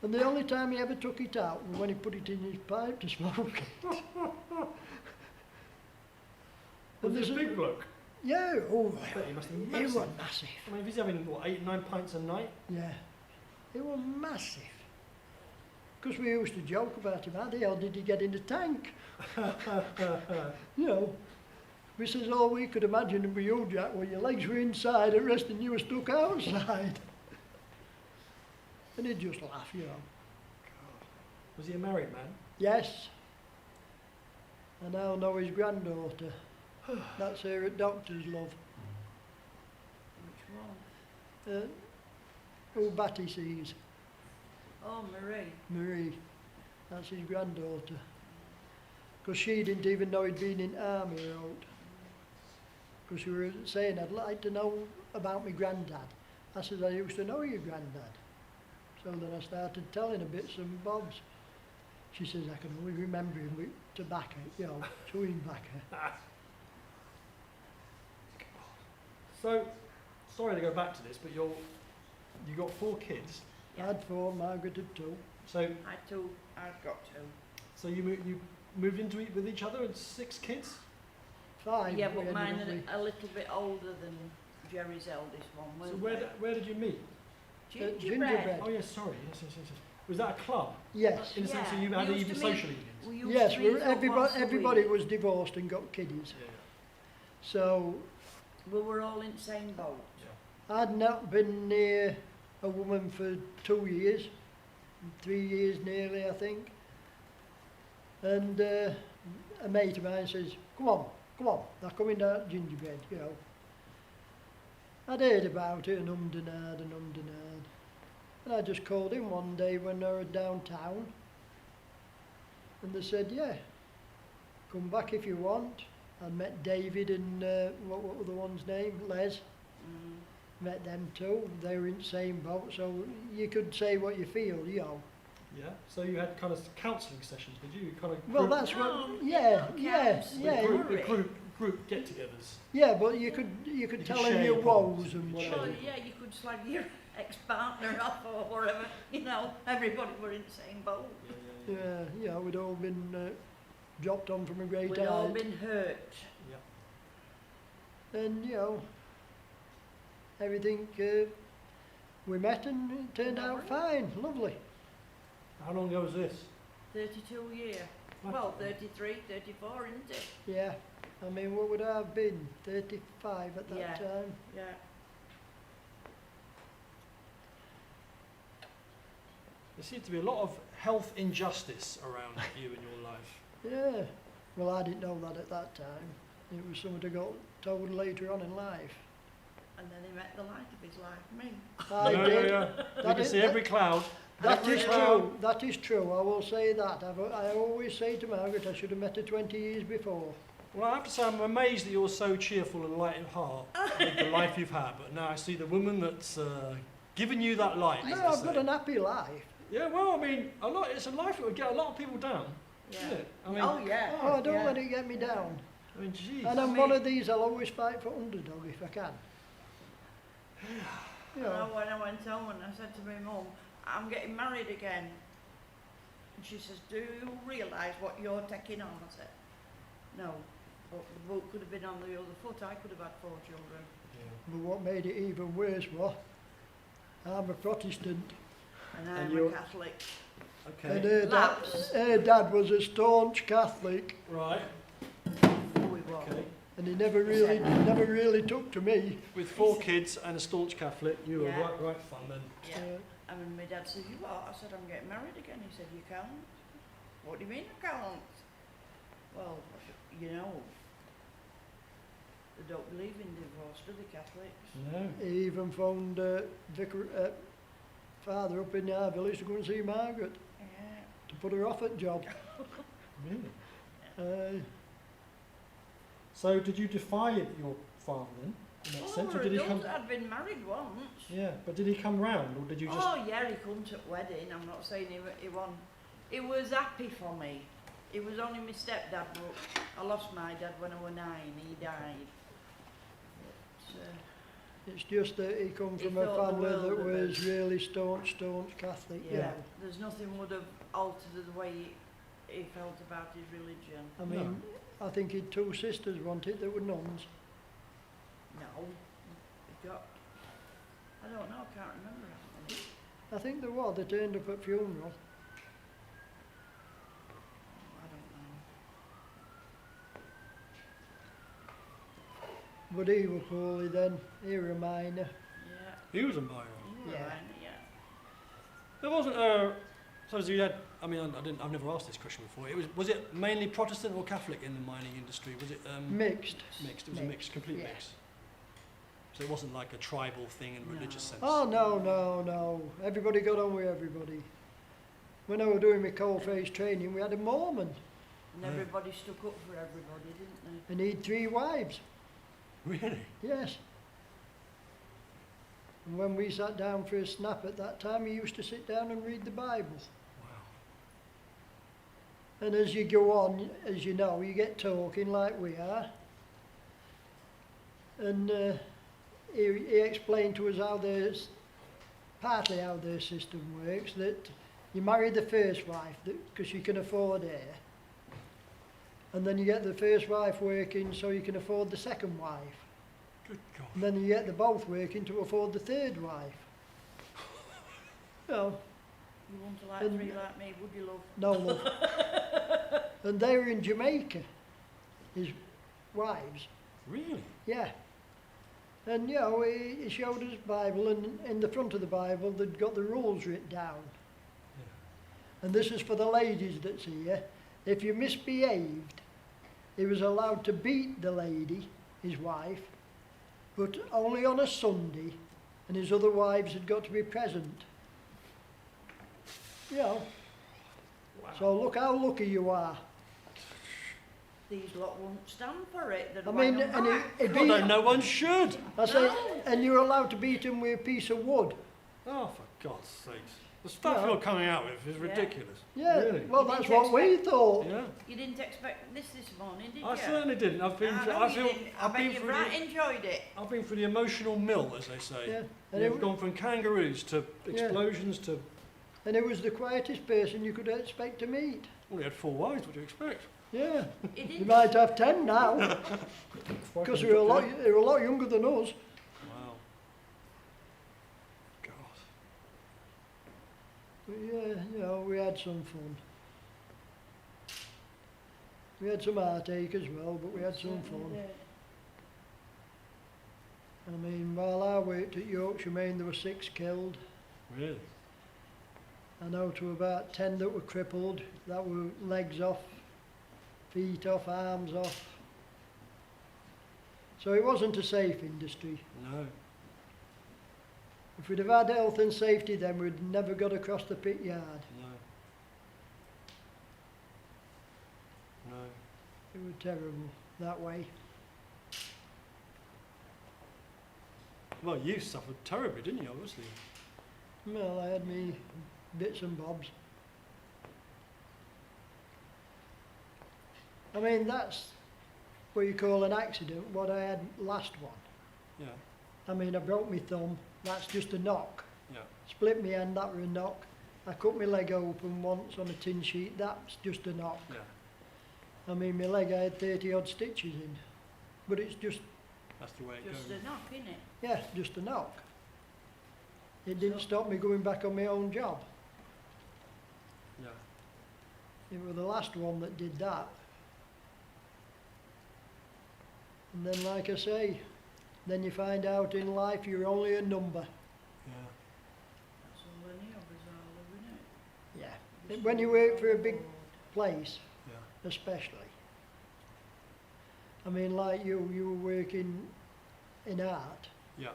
And the only time he ever took it out was when he put it in his pipe to smoke it. Was And he there's a big bloke? Yeah, oh, I bet he must have been he was massive. massive. I mean, if he's having, what, 8, 9 pints a night? Yeah, he was massive. Because we used to joke about him, how the hell did he get in the tank? You know, we says all we could imagine with you, Jack, where your legs were inside and the rest of you were stuck outside. And he'd just laugh, you know. Was he a married man? Yes. I now know his granddaughter. That's her at Doctor's, love. Which one? Who Batty sees. Oh, Marie. Marie, that's his granddaughter. Because she didn't even know he'd been in army out. Because she was saying, I'd like to know about my granddad. I said, I used to know your granddad. So then I started telling her bits and bobs. She says, I can only remember him with tobacco, you know, chewing tobacco. So, sorry to go back to this, but you got 4 kids. I had 4, Margaret had 2. So, I've got 2. so you moved into it with each other and 6 kids? 5. Yeah, we but ended mine up with. are a little bit older than Jerry's eldest one, So weren't they? where did you meet? Gingerbread. Gingerbread. Oh yes, sorry. Yes. Was that a club? Yes. In the sense that Yeah, you had we used even to meet- social unions? We used Yes, to meet up everybody, once a everybody week. was divorced and got kiddies. Yeah. So We were all in the same boat. I'd not been near a woman for 2 years, 3 years nearly, I think. And a mate of mine says, come on, they're coming down to Gingerbread, you know. I'd heard about it and ummed and ahed. And I just called in one day when I was downtown. And they said, yeah, come back if you want. I met David and what was the one's name? Les. Mm. Met them too. They were in the same boat, so you could say what you feel, you know. Yeah. So you had kind of counselling sessions, did you? Kind of Well, group, that's No, what. Yeah, not yeah, counselling. yeah, group get-togethers. yeah. But you could tell share them your your problems. woes and You could whatever. Well, yeah, you could slag your ex-partner off or whatever, you know, everybody were in the same boat. Yeah, you know, we'd all been dropped on from a great We'd all height, been hurt. and you know, everything. We met and it turned out fine, lovely. How long ago was this? 32 year. What? Well, 33, 34, isn't it? Yeah. I mean, what would I have been? 35 at that Yeah. time. Yeah. There seems to be a lot of health injustice around you in your life. Yeah. Well, I didn't know that at that time. It was something I got told later on in life. And then he met the light of his life, me. I Yeah, did. yeah, yeah. You That can is- see every cloud. That Every is cloud. true. That is true. I will say that. I always say to Margaret, I should have met her 20 years before. Well, I have to say, I'm amazed that you're so cheerful and light of heart with the life you've had. But now I see the woman that's given you that light. No, as I've they got say. an happy life. Yeah, well, I mean, it's a life that would get a lot of people down. Yeah. Isn't it? I mean, Oh, yeah. Oh, don't yeah. let it get me down. I mean, geez. And I'm I one mean- of these, I'll always fight for underdog if I can. You And know, when I went home and I said to my mum, I'm getting married again. And she says, do you realise what you're taking on? I said, no. But the boat could have been on the other foot. I could have had 4 children. but what made it even worse was, I'm a Protestant, And And I'm a you're- Catholic. Okay. and Lapse. her dad was a staunch Catholic, Right. Oh, it was. Okay. and he never really took to me. With 4 kids and a staunch Catholic, you were Yeah. right fun then. Yeah. Uh, And when my dad said, you what? I said, I'm getting married again. He said, you can't. What do you mean I can't? Well, you know, they don't believe in divorce, do they, Catholics? No. he even phoned father up in our village to go and see Margaret, Yeah. to put her off at job. Really? Uh, So did you defy your father then, in that Well, sense, we or were did he come? adults. I'd been married once. Yeah, but did he come round, or did you just? Oh yeah, he come to the wedding. I'm not saying he won. He was happy for me. It was only my stepdad, but I lost my dad when I was 9. He died. But, it's just that he come He from a thought the family world that of was us. really staunch Catholic, yeah, you know. there's nothing would have altered the way he felt about his religion. I mean, I think he'd 2 sisters, wanted that were nuns. No, he got. I don't know. I can't remember how many. I think there were, they turned up at funeral. I don't know. But he was poorly then, he was a minor. Yeah, He was a minor. you were Yeah. right. Yeah. There wasn't so you had. I mean, I've never asked this question before. Was it mainly Protestant or Catholic in the mining industry? Was it Mixed. mixed? It was a mix, complete yeah. mix. So it wasn't like a tribal thing in a religious sense. Oh, no. Everybody got on with everybody. When I was doing my coal-face training, we had a Mormon, And Yeah. everybody stuck up for everybody, didn't they? and he'd 3 wives. Really? Yes. And when we sat down for a snap at that time, he used to sit down and read the Bible. Wow. And as you go on, as you know, you get talking like we are. And he explained to us partly how their system works, that you marry the first wife because you can afford heir. And then you get the first wife working so you can afford the second wife. Good God. And then you get them both working to afford the third wife. Well, You want to like And- 3 like me, would you, love? no love. And they were in Jamaica, his wives. Really? Yeah. And, you know, he showed us Bible, and in the front of the Bible, they'd got the rules written down. Yeah. And this is for the ladies that's here. If you misbehaved, he was allowed to beat the lady, his wife, but only on a Sunday, and his other wives had got to be present. You know, Wow. so look how lucky you are. These lot won't stand for it. They'd I wind mean, 'em and back. it God, no, no one should. I say, No. and you were allowed to beat him with a piece of wood. Oh, for God's sakes. The stuff Yeah. you're coming out with is Yeah. ridiculous. Yeah, Really? well, You that's didn't what we thought. Yeah. You didn't expect this morning, did you? I certainly didn't. I've been. I through- know I you feel. didn't. I I've bet been you through. right enjoyed it. I've been through the emotional mill, as they say. Yeah, And and We've gone from kangaroos to Yeah. explosions to. it was the quietest person you could expect to meet. Well, he had 4 wives. What do you expect? Yeah, He you didn't. might have 10 now, because they were a lot younger than us. Wow. God. yeah, you know, we had some fun. We had some heartache as well, but we had some Certainly fun. did. I mean, while I worked at Yorkshire Main, there were 6 killed. Really? I know to about 10 that were crippled, that were legs off, feet off, arms off. So it wasn't a safe industry. No. If we'd have had health and safety then, we'd never got across the pit yard. No. No. It was terrible that way. Well, you suffered terribly, didn't you, obviously? Well, I had me bits and bobs. I mean, that's what you call an accident, what I had last one. Yeah. I mean, I broke my thumb, that's just a knock. Yeah. Split my hand, that were a knock. I cut my leg open once on a tin sheet, that's just a knock. Yeah. I mean, my leg, I had 30 odd stitches in. But it's just, That's the way it Just goes. a knock, innit? yeah, just a knock. It didn't stop me going back on my own job. Yeah. It was the last one that did that. And then, like I say, then you find out in life you're only a number. Yeah. That's all any of us are, love, innit? Yeah. Just When you look work for a big forward. place, Yeah. especially. I mean, like you were working in art. Yeah.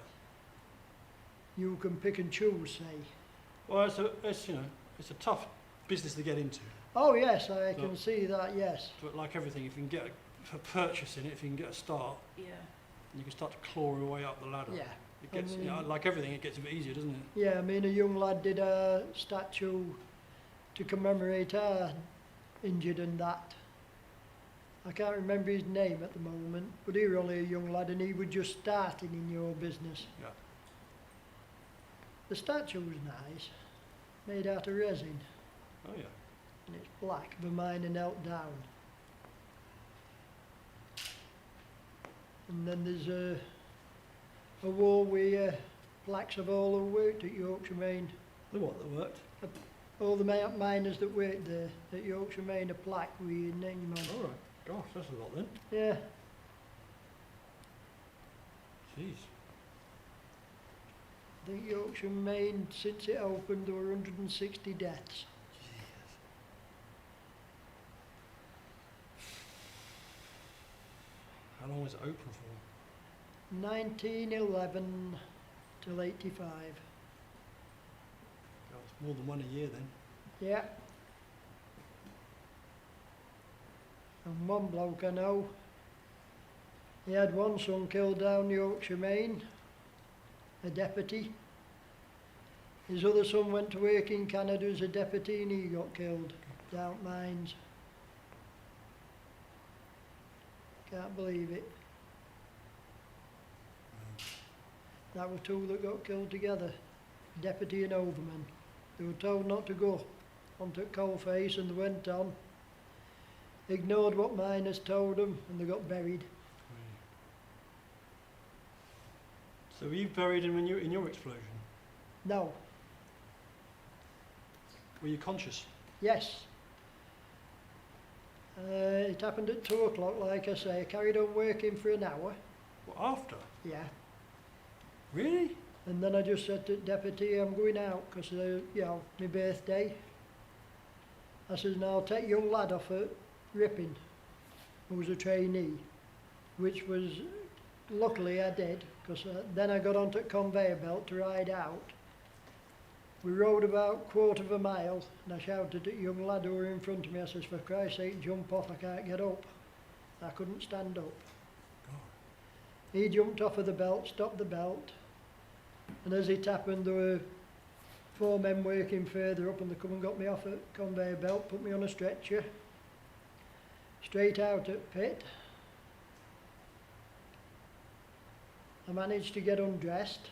You can pick and choose, say. Well, it's you know, it's a tough business to get into. Oh yes, I So- can see that, yes. But like everything, if you can get a purchase in it, if you can get a start, Yeah. you can start to claw your way up the ladder. Yeah. It gets, I you know, mean- like everything, it gets a bit easier, doesn't it? Yeah, I mean, a young lad did a statue to commemorate our injured and that. I can't remember his name at the moment, but he was only a young lad and he was just starting in your business. Yeah. The statue was nice, made out of resin, Oh yeah. and it's black, but mine are knelt down. And then there's a wall with plaques of all who worked at Yorkshire Main. The what that worked? All the miners that worked there at Yorkshire Main, a plaque with your name on. All right. Gosh, that's a lot then. Yeah, Jeez. I think Yorkshire Main, since it opened, there were 160 deaths. How long was it open for? 1911 till 85. God, it's more than 1 a year then. Yeah. And one bloke I know, he had one son killed down Yorkshire Main, a deputy. His other son went to work in Canada as a deputy and he got killed down mines. Can't believe it. That were 2 that got killed together, deputy and overman. They were told not to go onto coalface and they went on. Ignored what miners told them and they got buried. So were you buried in your explosion? No, Were you conscious? yes. It happened at 2 o'clock, like I say. I carried on working for an hour, What, after? yeah. Really? And then I just said to the deputy, I'm going out because, you know, my birthday. I said, now I'll take a young lad off at Ripping, who was a trainee, which was, luckily I did, because then I got onto the conveyor belt to ride out. We rode about 1/4 mile and I shouted at the young lad who were in front of me, I says, for Christ's sake, jump off, I can't get up. I couldn't stand up. God. He jumped off of the belt, stopped the belt, and as it happened there were 4 men working further up and they come and got me off a conveyor belt, put me on a stretcher, straight out at pit. I managed to get undressed.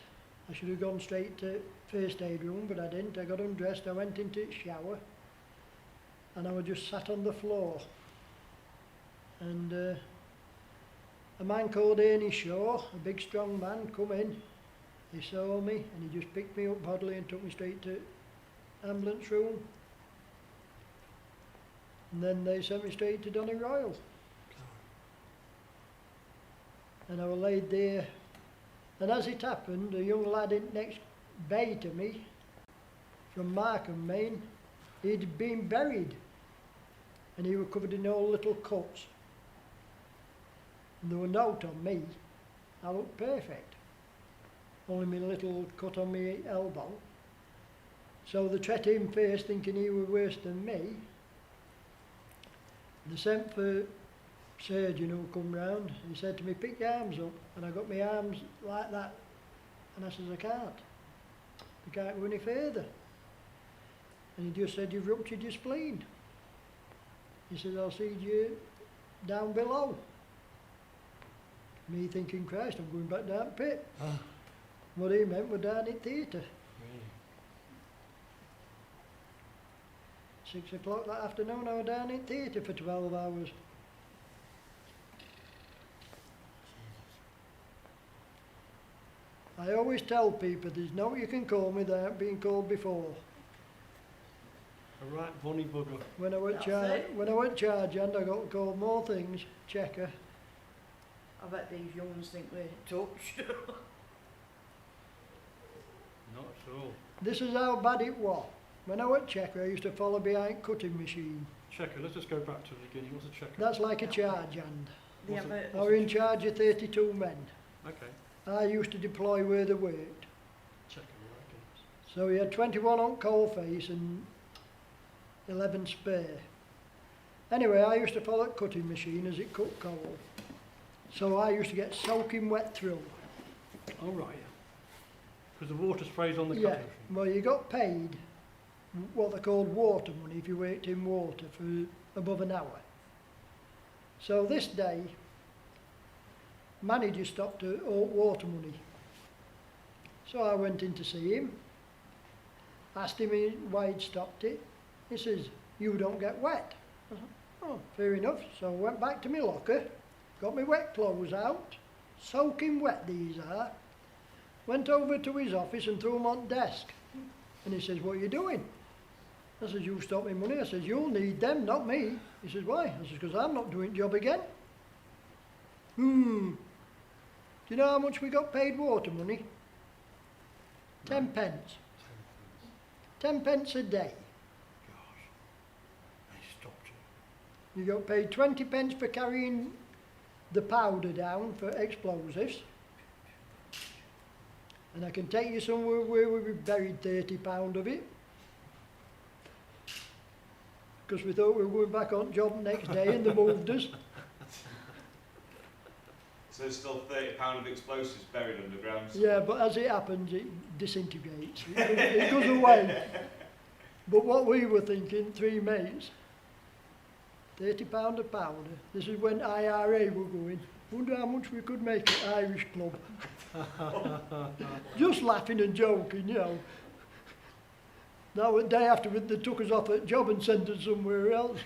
I should have gone straight to first aid room, but I didn't. I got undressed, I went into the shower, and I was just sat on the floor. And a man called Ernie Shaw, a big strong man, come in. He saw me and he just picked me up bodily and took me straight to ambulance room. And then they sent me straight to Donny Royal. And I was laid there. And as it happened, a young lad in next bay to me, from Markham, Maine, he'd been buried. And he was covered in all little cuts. And there was a note on me. I looked perfect. Only my little cut on my elbow. So they treated him first, thinking he was worse than me. They sent for surgeon who come round. He said to me, pick your arms up. And I got my arms like that. And I says, I can't. I can't go any further. And he just said, you've ruptured your spleen. He says, I'll see you down below. Me thinking, Christ, I'm going back down the pit. Ah. What he meant was down in theatre. Really? 6 o'clock that afternoon, I was down in theatre for 12 hours. I always tell people there's no you can call me that I ain't been called before. A right bonny bugger. When I went That's it. when I went charge hand, I got called more things. Checker. I bet these young ones think we're touched. Not at all. This is how bad it was. When I went checker, I used to follow behind cutting machine. Checker, let's just go back to the beginning. What's a checker? That's like a charge hand. They What's have it- a, I was in charge of 32 men. Okay. I used to deploy where they worked. Checker, right, okay. So we had 21 on coal face and 11 spare. Anyway, I used to follow the cutting machine as it cut coal. So I used to get soaking wet through. All right, yeah. Because the water sprays on the Yeah, cutting machine. well, you got paid what they called water money if you worked in water for above an hour. So this day, manager stopped all water money. So I went in to see him, asked him why he'd stopped it. He says, you don't get wet. I said, oh, fair enough. So I went back to my locker, got my wet clothes out, soaking wet these are, went over to his office and threw them on the desk. And he says, what are you doing? I says, you stopped me money. I says, you'll need them, not me. He says, why? I says, because I'm not doing the job again. Do you know how much we got paid water money? 10 pence. 10 pence a day. Gosh. They stopped you. You got paid 20 pence for carrying the powder down for explosives. And I can take you somewhere where we buried £30 of it. Because we thought we were going back on job next day and they moved us. So there's still £30 of explosives buried underground. Yeah, but as it happens, it disintegrates. It goes away. But what we were thinking, 3 mates, £30 of powder. This is when IRA were going. Wonder how much we could make at Irish Club. Just laughing and joking, you know. Now, the day after, they took us off at job and sent us somewhere else.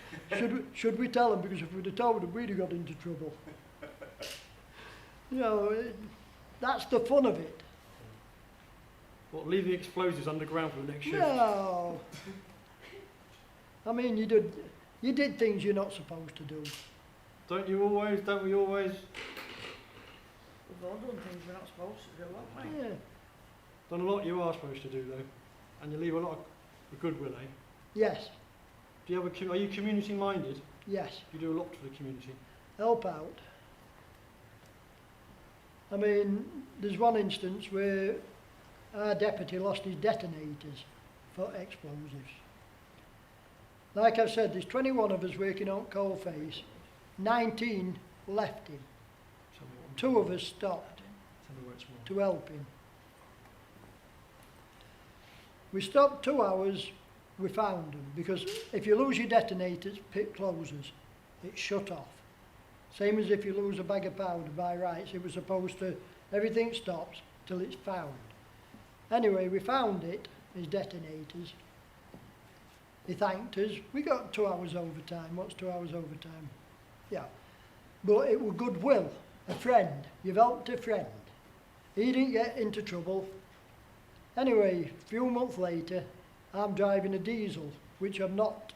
Should we tell them? Because if we'd have told them, we'd have got into trouble. You know, that's the fun of it. What, leave the explosives underground for the next shift? No. I mean, you did things you're not supposed to do. Don't we always? we've all done things we're not supposed to do, haven't we? Yeah. Done a lot you are supposed to do though, and you leave a lot of goodwill, eh? Yes. Do you have are you community minded? Yes. You do a lot for the community. Help out. I mean, there's one instance where our deputy lost his detonators for explosives. Like I've said, there's 21 of us working on coal face. 19 left him. Tell me what. 2 of us stopped Tell me where it's more. to help him. We stopped 2 hours, we found them, because if you lose your detonators, pit closes. It's shut off. Same as if you lose a bag of powder by rights, it was supposed to, everything stops till it's found. Anyway, we found it, his detonators. He thanked us. We got 2 hours overtime. What's 2 hours overtime? Yeah. But it was goodwill. A friend. You've helped a friend. He didn't get into trouble. Anyway, a few months later, I'm driving a diesel, which I'm not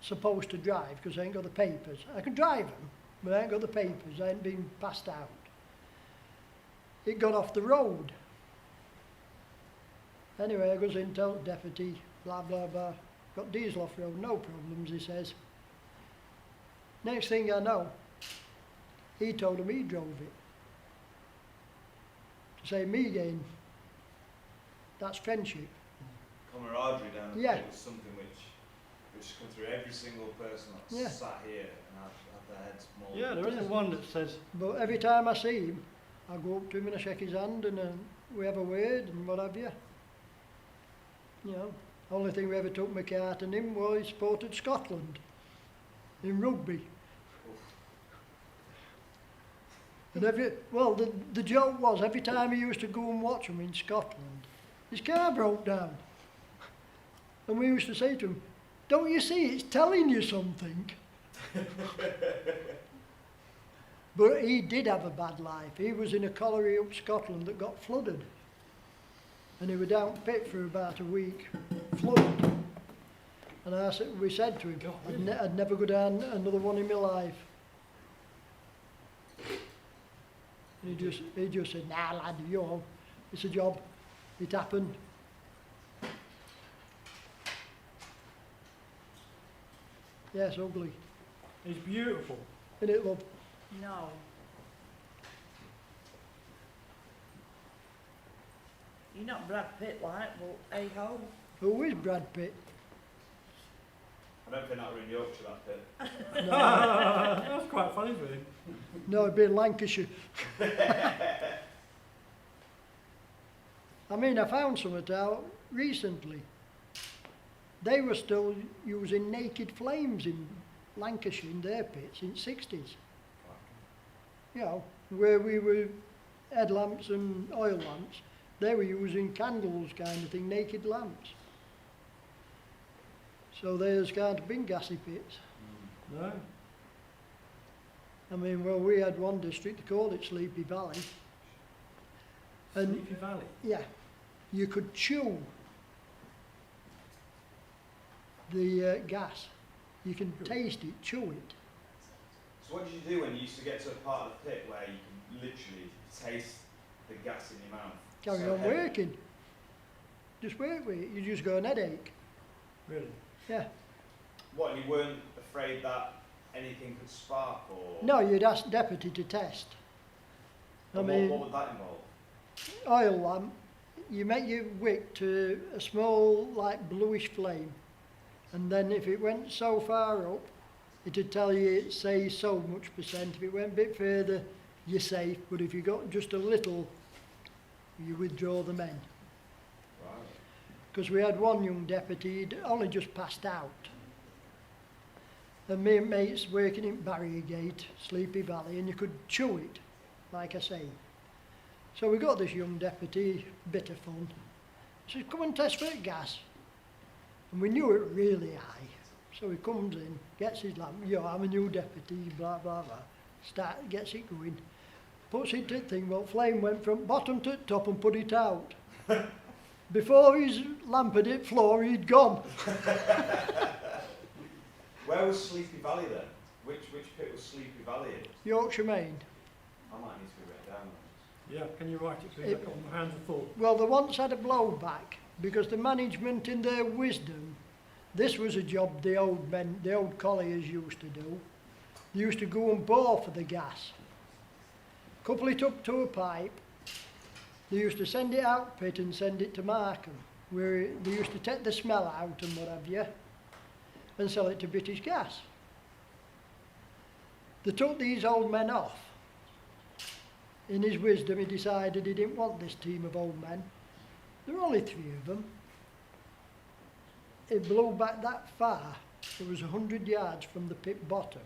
supposed to drive because I ain't got the papers. I can drive them, but I ain't got the papers. I ain't been passed out. It got off the road. Anyway, I goes in, tell the deputy, blah, blah, blah. Got diesel off road, no problems, he says. Next thing I know, he told him he drove it. To say me again, that's friendship. Camaraderie down the Yeah. pit was something which come through every single person that's Yeah. sat here and have their heads mouled. Yeah, there isn't one that says, But every time I see him, I go up to him and I shake his hand and we have a word and what have you. You know, only thing we ever took my cart and him was he supported Scotland in rugby. And the joke was every time he used to go and watch him in Scotland, his car broke down. And we used to say to him, don't you see, it's telling you something. But he did have a bad life. He was in a colliery up Scotland that got flooded. And he was down pit for about a week, flooded. And we said to him, I'd never go down another one in my life. And he just said, nah lad, you know, it's a job, it happened. Yes, ugly. it's beautiful. Isn't it, love? No. You're not Brad Pitt like, but hey ho. Who is Brad Pitt? I don't think that were in Yorkshire, that pit. No, That's quite funny, really. no, it'd be in Lancashire. I mean, I found something out recently. They were still using naked flames in Lancashire in their pits in the 60s. You know, where we were headlamps and oil lamps, they were using candles kind of thing, naked lamps. So there's kind of been gassy pits. No. I mean, well, we had one district, they called it Sleepy Valley. And Sleepy Valley. yeah, you could chew the gas. You can taste it, chew it. So what did you do when you used to get to a part of the pit where you can literally taste the gas in your mouth? Carry So on heavy. working. Just work with it. You just got an headache. Really? Yeah. What, and you weren't afraid that anything could spark or? No, you'd ask deputy to test. I And mean, what would that involve? oil lamp, you make your wick to a small, like bluish flame, and then if it went so far up, it'd tell you, say, so much percent. If it went a bit further, you're safe, but if you got just a little, you withdraw the men. Right. Because we had one young deputy, he'd only just passed out. And me and mates working in Barrier Gate, Sleepy Valley, and you could chew it, like I say. So we got this young deputy, bit of fun. He said, come and test for gas. And we knew it really high. So he comes in, gets his lamp, yo, I'm a new deputy, blah, blah, blah. Gets it going, puts it to the thing, well, flame went from bottom to top and put it out. Before his lamp had hit floor, he'd gone. Where was Sleepy Valley then? Which pit was Sleepy Valley in? Yorkshire Main. I might need to be written down. Yeah, can you write it, please? I've got my hands are full. Well, they once had a blowback because the management, in their wisdom, this was a job the old men, the old colliers used to do. They used to go and bore for the gas. Couple it up to a pipe. They used to send it out pit and send it to Markham, where they used to take the smell out and what have you, and sell it to British Gas. They took these old men off. In his wisdom, he decided he didn't want this team of old men. There were only 3 of them. It blew back that far. It was 100 yards from the pit bottom.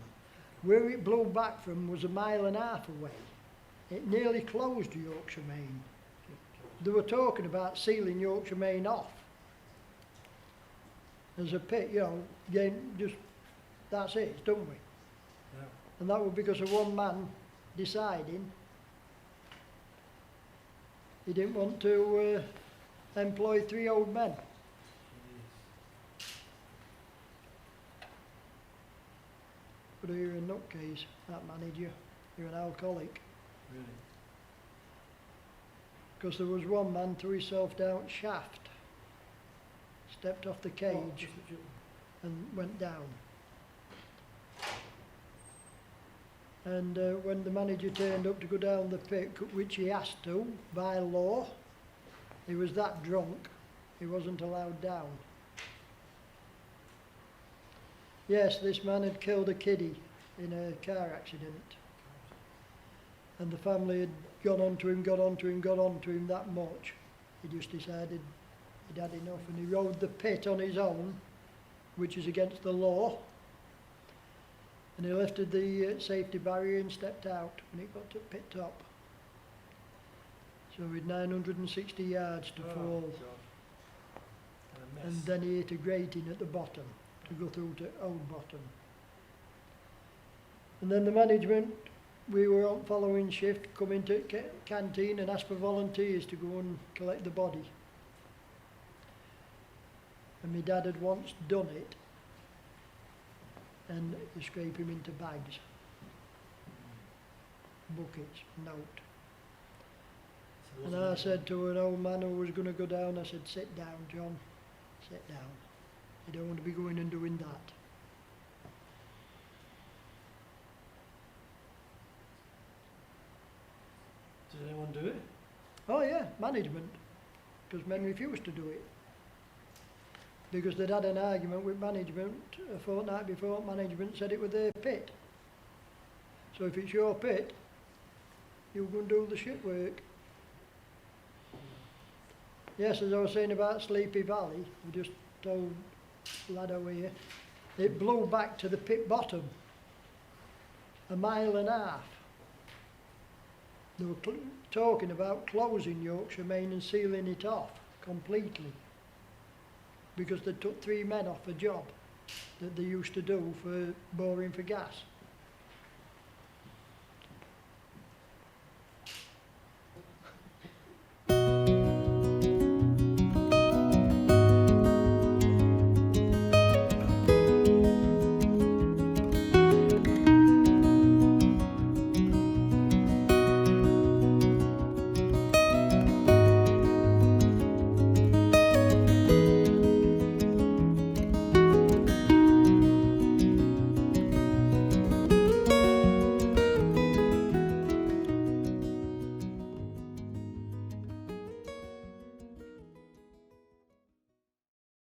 Where it blew back from was 1.5 miles away. It nearly closed Yorkshire Main. They were talking about sealing Yorkshire Main off. As a pit, you know, just, that's it, it's done with. Yeah. And that was because of one man deciding he didn't want to employ 3 old men. but he were a nutcase, that manager. He was an alcoholic. Really? Because there was one man threw himself down shaft, stepped off the What, cage just the and went down. And when the manager turned up to go down the pit, which he asked to by law, he was that drunk, he wasn't allowed down. Yes, this man had killed a kiddie in a car accident. And the family had got on to him that much. He just decided he'd had enough, and he rode the pit on his own, which is against the law. And he lifted the safety barrier and stepped out when it got to pit top. So with 960 yards to Oh, fall, God. And a and mess. then he hit a grating at the bottom to go through to Old Bottom. And then the management, we were on following shift, come into canteen and asked for volunteers to go and collect the body. And my dad had once done it, and they scrape him into bags, buckets, note. So And wasn't I it- said to an old man who was going to go down, I said, sit down, John, sit down. You don't want to be going and doing that. Did anyone do it? Oh yeah, management, because men refused to do it. Because they'd had an argument with management a fortnight before. Management said it was their pit. So if it's your pit, you go and do the shit work. Yes, as I was saying about Sleepy Valley, we just told lad over here, it blew back to the pit bottom, 1.5 miles. They were talking about closing Yorkshire Main and sealing it off completely, because they took 3 men off a job that they used to do for boring for gas.